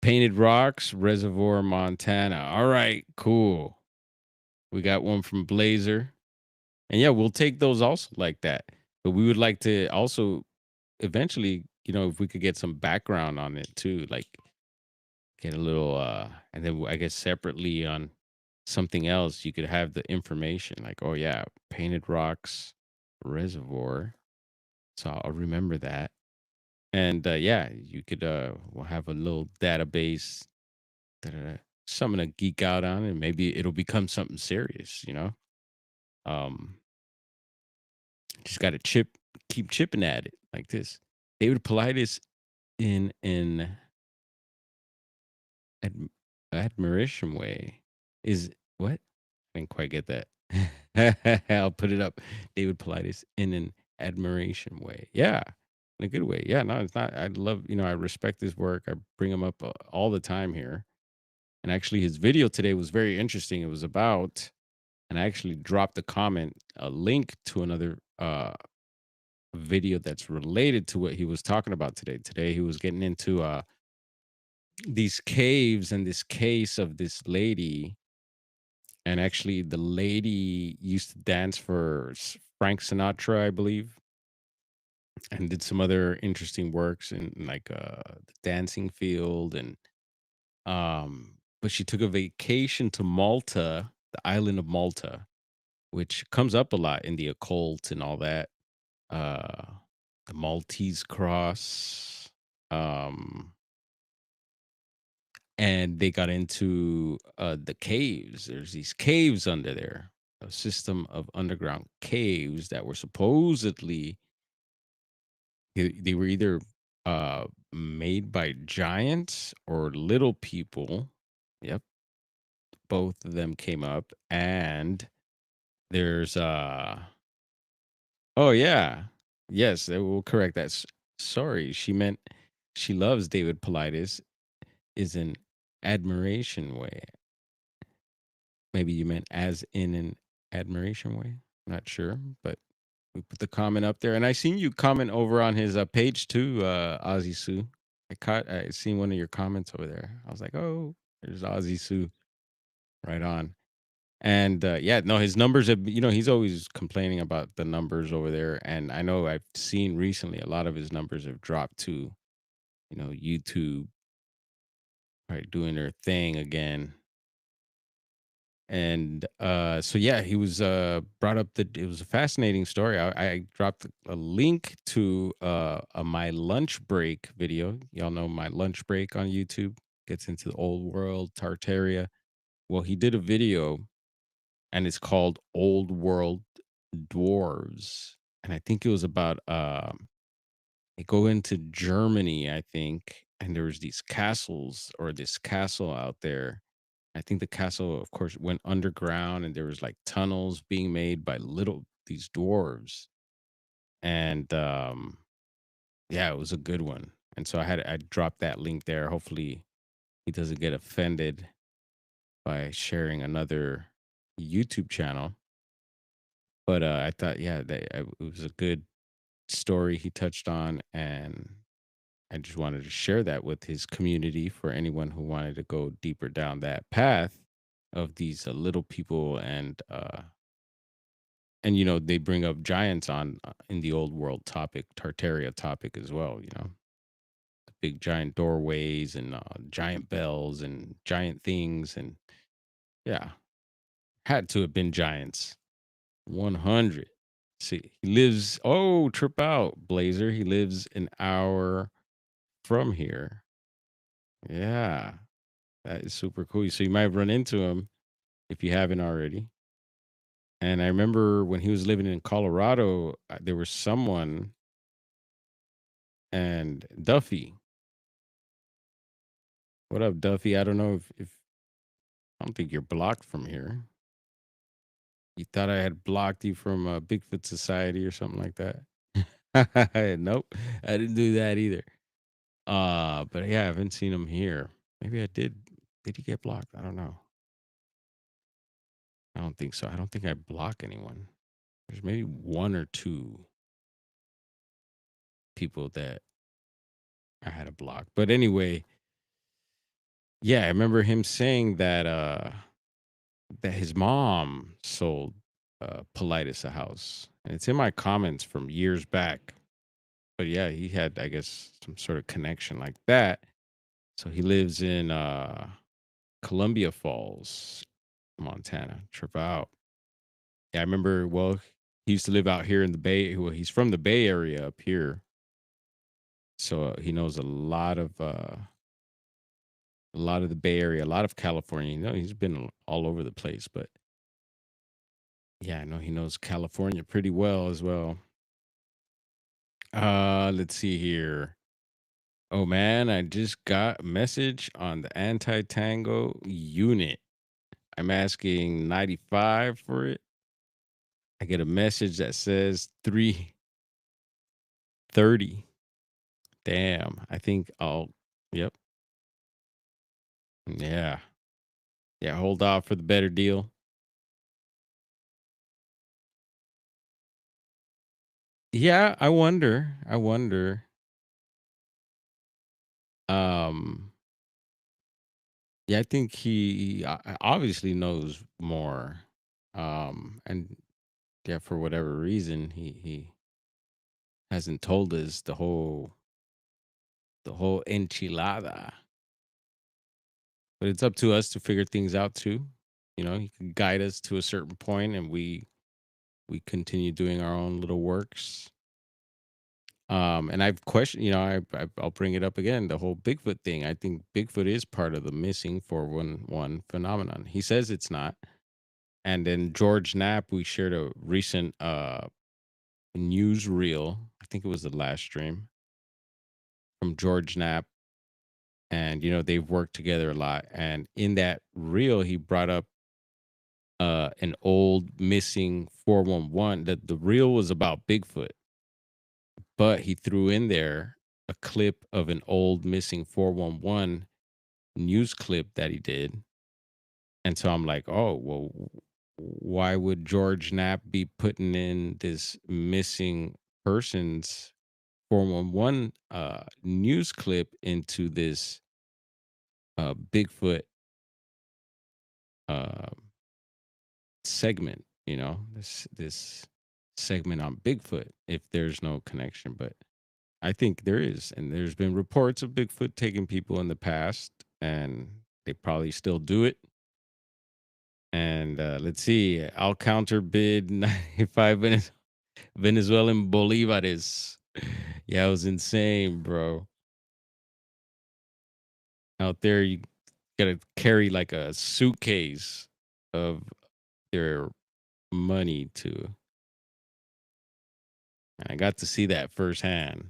Painted Rocks, Reservoir, Montana. All right, cool. We got one from Blazer. And yeah, we'll take those also like that. But we would like to also eventually, if we could get some background on it too, like get a little and then I guess separately on something else you could have the information like, oh yeah, Painted Rocks Reservoir. So I'll remember that. And yeah, you could we'll have a little database that something to geek out on, and maybe it'll become something serious, um just got to keep chipping at it like this. David Politis in an admiration way is what? I didn't quite get that. I'll put it up. David Politis in an admiration way. Yeah, in a good way. Yeah, no, it's not. I love, I respect his work. I bring him up all the time here. And actually, his video today was very interesting. It was about, and I actually dropped a link to another video that's related to what he was talking about today. Today, he was getting into these caves and this case of this lady. And actually, the lady used to dance for Frank Sinatra, I believe, and did some other interesting works in like the dancing field. And But she took a vacation to Malta, the island of Malta, which comes up a lot in the occult and all that. Uh, the Maltese cross. And they got into the caves. There's these caves under there, a system of underground caves that were supposedly they were either made by giants or little people. Yep, both of them came up, and there's oh yeah, yes, they will correct that. Sorry, she meant she loves David Paulides is an admiration way. Maybe you meant as in an admiration way. Not sure, but we put the comment up there, and I seen you comment over on his page too, Ozzy Sue. I seen one of your comments over there. I was like, oh, there's Ozzy Sue, right on. And yeah, no, his numbers have. He's always complaining about the numbers over there, and I know I've seen recently a lot of his numbers have dropped too. YouTube, right, doing their thing again. And so yeah, he was brought up that it was a fascinating story. I dropped a link to a my lunch break video. Y'all know my lunch break on YouTube gets into the old world Tartaria. Well, he did a video, and it's called Old World Dwarves, and I think it was about they go into Germany, I think, and there was these castles or this castle out there. I think the castle, of course, went underground, and there was like tunnels being made by these dwarves. And yeah, it was a good one. And so I dropped that link there. Hopefully he doesn't get offended by sharing another YouTube channel. But I thought, yeah, it was a good story he touched on, and I just wanted to share that with his community for anyone who wanted to go deeper down that path of these little people. And they bring up giants on in the old world topic, Tartaria topic as well. The big giant doorways and giant bells and giant things, and yeah, had to have been giants. 100. See, he lives. Oh, trip out, Blazer. He lives an hour from here. Yeah. That is super cool. So you might run into him if you haven't already. And I remember when he was living in Colorado, there was someone and Duffy. What up, Duffy? I don't know if I don't think you're blocked from here. You thought I had blocked you from Bigfoot Society or something like that. Nope, I didn't do that either. But yeah, I haven't seen him here. Maybe I did. Did he get blocked? I don't know. I don't think so. I don't think I block anyone. There's maybe one or two people that I had to block. But anyway, yeah, I remember him saying that his mom sold Paulides a house. And it's in my comments from years back. But yeah, he had, I guess, some sort of connection like that. So he lives in Columbia Falls, Montana. Trip out. Yeah, I remember, well, he used to live out here in the Bay. Well, he's from the Bay Area up here. So he knows a lot of the Bay Area, a lot of California. He's been all over the place, but yeah, I know he knows California pretty well as well. Let's see here. Oh man, I just got a message on the anti-tango unit. I'm asking 95 for it. I get a message that says 330. Damn, I think yep. Yeah. Yeah, hold off for the better deal. Yeah, I wonder. Um, yeah, I think he obviously knows more. And yeah, for whatever reason, he hasn't told us the whole enchilada. But it's up to us to figure things out too. You know, he can guide us to a certain point, and we continue doing our own little works. And I've questioned, you know, I'll bring it up again, the whole Bigfoot thing. I think Bigfoot is part of the missing 411 phenomenon. He says it's not. And then George Knapp, we shared a recent news reel. I think it was the last stream from George Knapp. And, you know, they've worked together a lot. And in that reel, he brought up an old missing 411. That the reel was about Bigfoot, but he threw in there a clip of an old missing 411 news clip that he did. And so I'm like, oh, well, why would George Knapp be putting in this missing persons 411 news clip into this Bigfoot segment, you know, this segment on Bigfoot, if there's no connection? But I think there is, and there's been reports of Bigfoot taking people in the past, and they probably still do it. And let's see, I'll counter bid 95 Venezuelan bolivares. Yeah, it was insane, bro. Out there, you gotta carry like a suitcase of their money to. And I got to see that firsthand.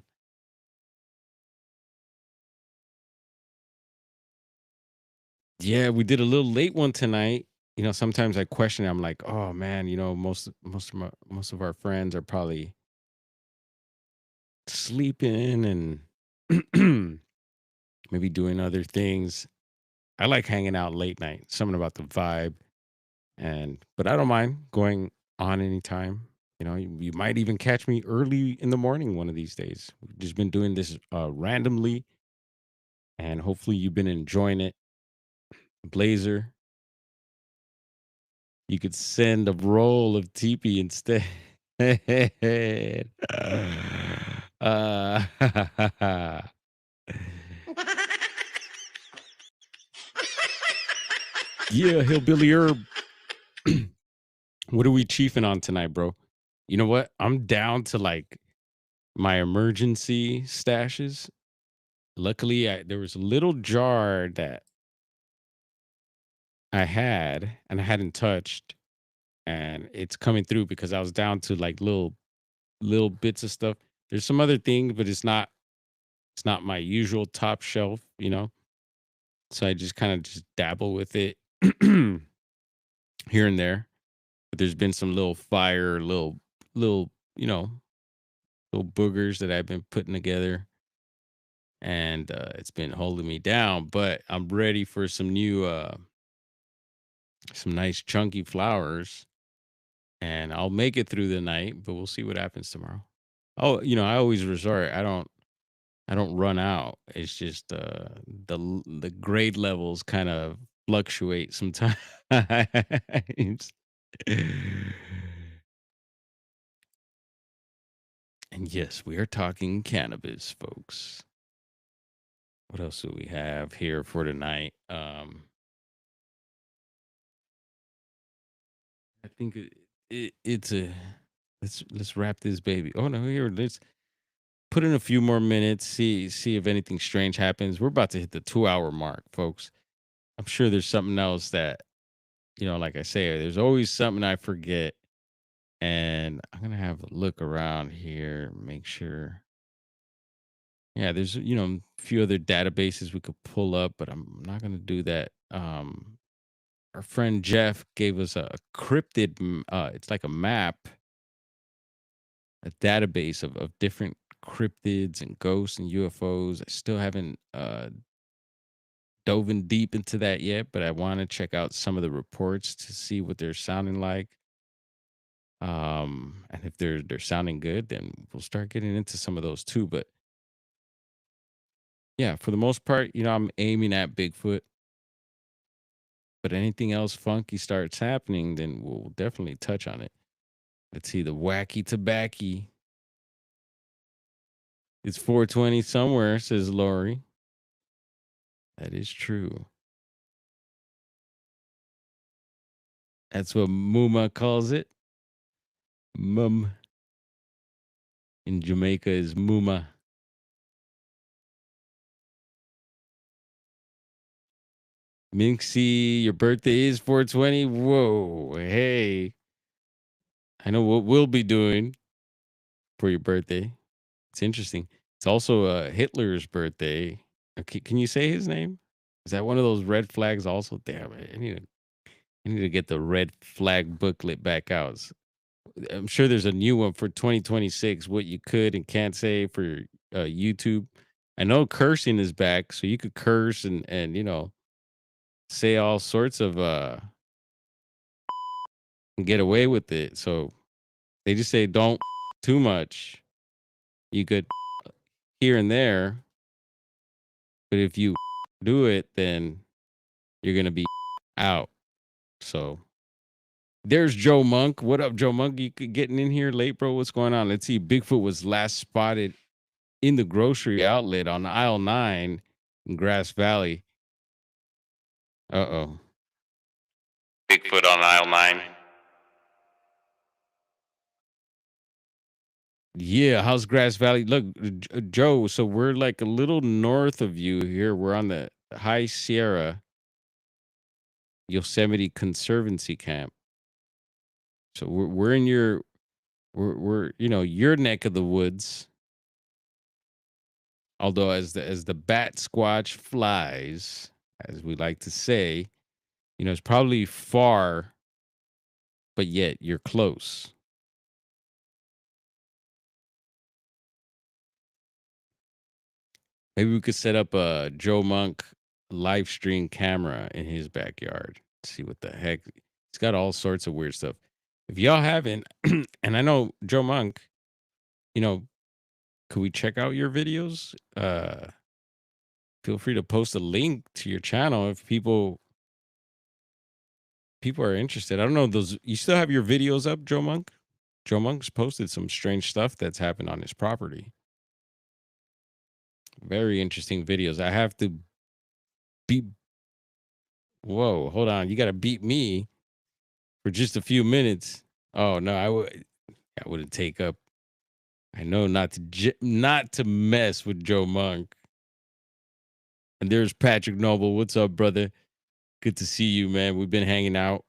Yeah, we did a little late one tonight. You know, sometimes I question it. I'm like, oh man, you know, most of our friends are probably sleeping and maybe doing other things. I like hanging out late night. Something about the vibe, but I don't mind going on anytime. You know, you might even catch me early in the morning one of these days. We've just been doing this randomly, and hopefully you've been enjoying it. Blazer, you could send a roll of teepee instead. uh, yeah, Hillbilly Herb. What are we chiefing on tonight, bro? You know what? I'm down to like my emergency stashes. Luckily, there was a little jar that I had and I hadn't touched, and it's coming through because I was down to like little bits of stuff. There's some other things, but it's not my usual top shelf, you know. So I just kind of just dabble with it here and there. But there's been some little fire, little, you know, little boogers that I've been putting together, and it's been holding me down. But I'm ready for some nice chunky flowers, and I'll make it through the night. But we'll see what happens tomorrow. Oh, you know, I always resort. I don't run out. It's just the grade levels kind of fluctuate sometimes. And yes, we are talking cannabis, folks. What else do we have here for tonight? I think it's a let's wrap this baby. Oh no, here let's put in a few more minutes. See if anything strange happens. We're about to hit the 2-hour mark, folks. I'm sure there's something else that, you know, like I say, there's always something I forget. And I'm going to have a look around here, make sure. Yeah, there's, you know, a few other databases we could pull up, but I'm not going to do that. Our friend Jeff gave us a cryptid, it's like a map, a database of different cryptids and ghosts and UFOs. I still haven't dove in deep into that yet, but I want to check out some of the reports to see what they're sounding like. And if they're sounding good, then we'll start getting into some of those too. But yeah, for the most part, you know, I'm aiming at Bigfoot. But anything else funky starts happening, then we'll definitely touch on it. Let's see, the wacky tobacco. It's 420 somewhere, says Lori. That is true. That's what Muma calls it. Mum. In Jamaica is Muma. Minxie, your birthday is 420. Whoa, hey. I know what we'll be doing for your birthday. It's interesting. It's also Hitler's birthday. Okay, can you say his name? Is that one of those red flags also? Damn it. I need to get the red flag booklet back out. I'm sure there's a new one for 2026, what you could and can't say for YouTube. I know cursing is back, so you could curse and you know, say all sorts of and get away with it. So they just say don't too much. You could here and there, but if you do it, then you're gonna be out. So there's Joe Monk. What up, Joe Monk? You getting in here late, bro? What's going on? Let's see. Bigfoot was last spotted in the grocery outlet on aisle 9 in Grass Valley. Uh-oh. Bigfoot on aisle 9. Yeah, how's Grass Valley? Look, Joe, so we're like a little north of you here. We're on the High Sierra Yosemite Conservancy Camp. So we're in your we're you know, your neck of the woods. Although as the bat squatch flies, as we like to say, you know, it's probably far, but yet you're close. Maybe we could set up a Joe Monk live stream camera in his backyard. See what the heck. He's got all sorts of weird stuff. If y'all haven't, and I know Joe Monk, you know, could we check out your videos? Feel free to post a link to your channel if people are interested. I don't know those. You still have your videos up, Joe Monk? Joe Monk's posted some strange stuff that's happened on his property. Very interesting videos. I have to beat. Whoa, hold on. You got to beat me for just a few minutes. Oh no, I wouldn't take up. I know not to mess with Joe Monk. And there's Patrick Noble. What's up, brother? Good to see you, man. We've been hanging out.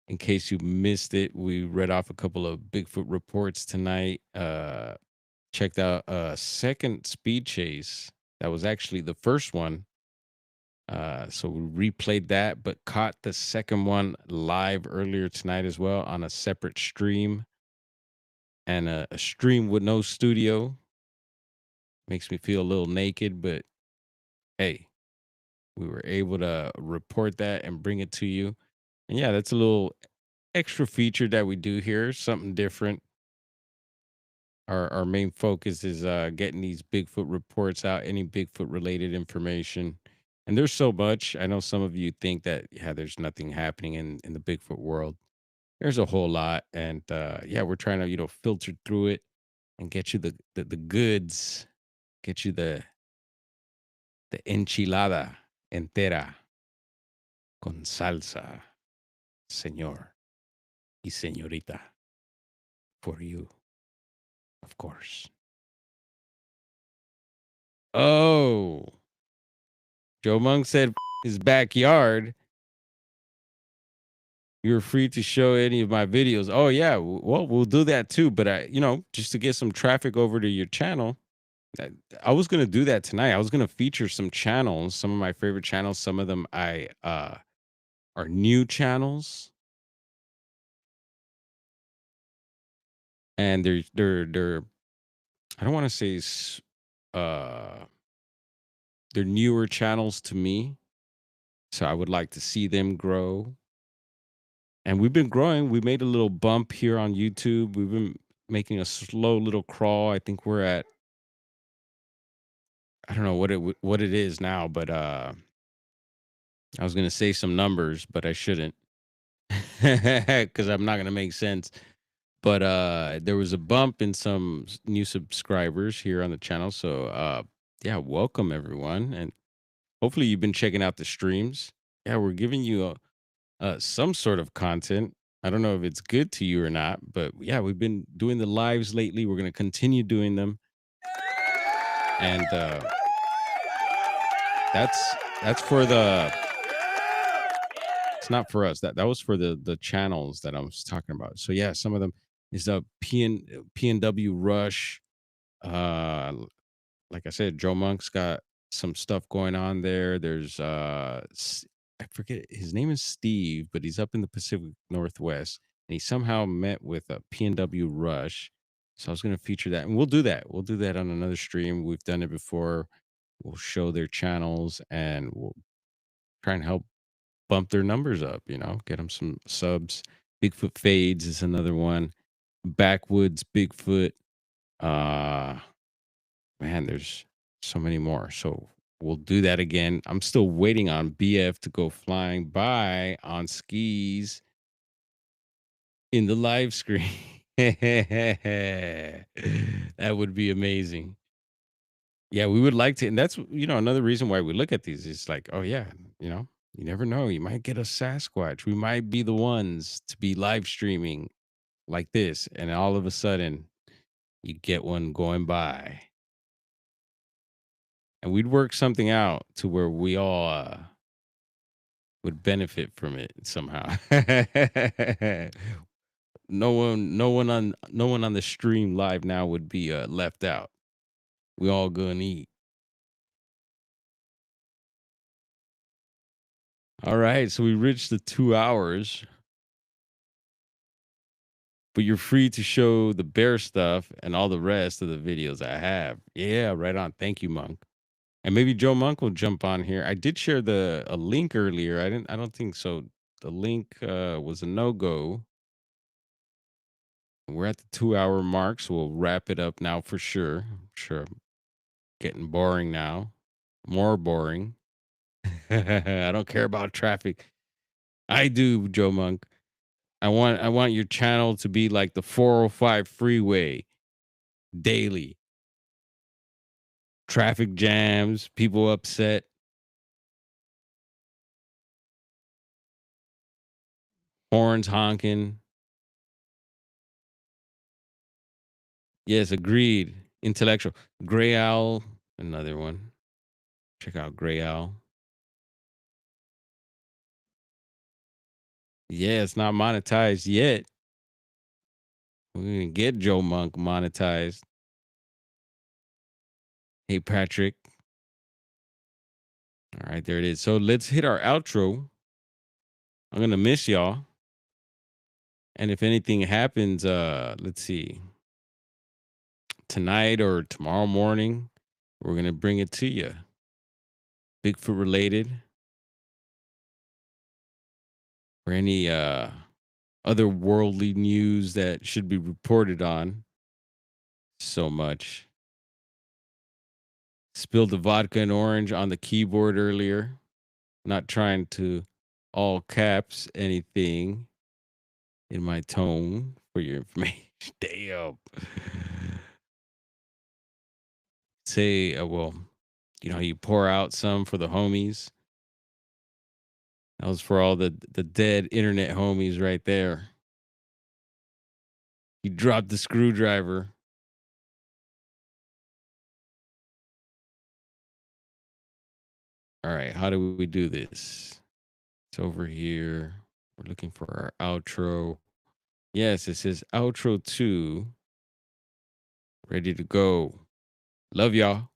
In case you missed it, we read off a couple of Bigfoot reports tonight. Checked out a second speed chase. That was actually the first one. So we replayed that, but caught the second one live earlier tonight as well on a separate stream. And a stream with no studio. Makes me feel a little naked, but hey, we were able to report that and bring it to you. And yeah, that's a little extra feature that we do here, something different. Our main focus is getting these Bigfoot reports out, any Bigfoot related information. And there's so much. I know some of you think that there's nothing happening in the Bigfoot world. There's a whole lot, and yeah, we're trying to filter through it and get you the goods, get you the enchilada entera con salsa, señor y señorita, for you, of course. Oh, Joe Monk said his backyard. You're free to show any of my videos. Oh yeah, well we'll do that too. But just to get some traffic over to your channel, I was gonna do that tonight. I was gonna feature some channels, some of my favorite channels. Some of them are new channels, and they're I don't want to say they're newer channels to me, so I would like to see them grow. And we've been growing. We made a little bump here on YouTube. We've been making a slow little crawl. I think we're at, I don't know what it is now, but I was gonna say some numbers, but I shouldn't, because I'm not gonna make sense. But there was a bump in some new subscribers here on the channel. So yeah, welcome everyone, and hopefully you've been checking out the streams. Yeah, we're giving you some sort of content. I don't know if it's good to you or not, but yeah, we've been doing the lives lately. We're going to continue doing them. And that's for the, it's not for us. That was for the channels that I was talking about. So yeah, some of them is the PNW Rush. Like I said, Joe Monk's got some stuff going on there. There's I forget, his name is Steve, but he's up in the Pacific Northwest, and he somehow met with a PNW Rush. So I was going to feature that, and we'll do that. We'll do that on another stream. We've done it before. We'll show their channels, and we'll try and help bump their numbers up. Get them some subs. Bigfoot Fades is another one. Backwoods Bigfoot. Man, there's so many more. So we'll do that again. I'm still waiting on BF to go flying by on skis in the live screen. That would be amazing. Yeah, we would like to. And that's, another reason why we look at these is like, oh, yeah, you never know. You might get a Sasquatch. We might be the ones to be live streaming like this. And all of a sudden, you get one going by. And we'd work something out to where we all would benefit from it somehow. No one on the stream live now would be left out. We all gonna eat. All right, so we reached the 2 hours. But you're free to show the bear stuff and all the rest of the videos I have. Yeah, right on. Thank you, Monk. And maybe Joe Monk will jump on here. I did share a link earlier. I don't think so. The link was a no-go. We're at the 2-hour mark, so we'll wrap it up now for sure. I'm sure I'm getting boring now. More boring. I don't care about traffic. I do, Joe Monk. I want your channel to be like the 405 freeway daily. Traffic jams, people upset. Horns honking. Yes, agreed. Intellectual. Gray Owl, another one. Check out Gray Owl. Yeah, it's not monetized yet. We're going to get Joe Monk monetized. Hey, Patrick. All right, there it is. So let's hit our outro. I'm going to miss y'all. And if anything happens, let's see. Tonight or tomorrow morning, we're going to bring it to you. Bigfoot related. Or any other worldly news that should be reported on. So much. Spilled the vodka and orange on the keyboard earlier. Not trying to all caps anything in my tone for your information. Damn. Say, well, you pour out some for the homies. That was for all the dead internet homies right there. You dropped the screwdriver. All right, how do we do this? It's over here. We're looking for our outro. Yes, it says outro 2. Ready to go. Love y'all.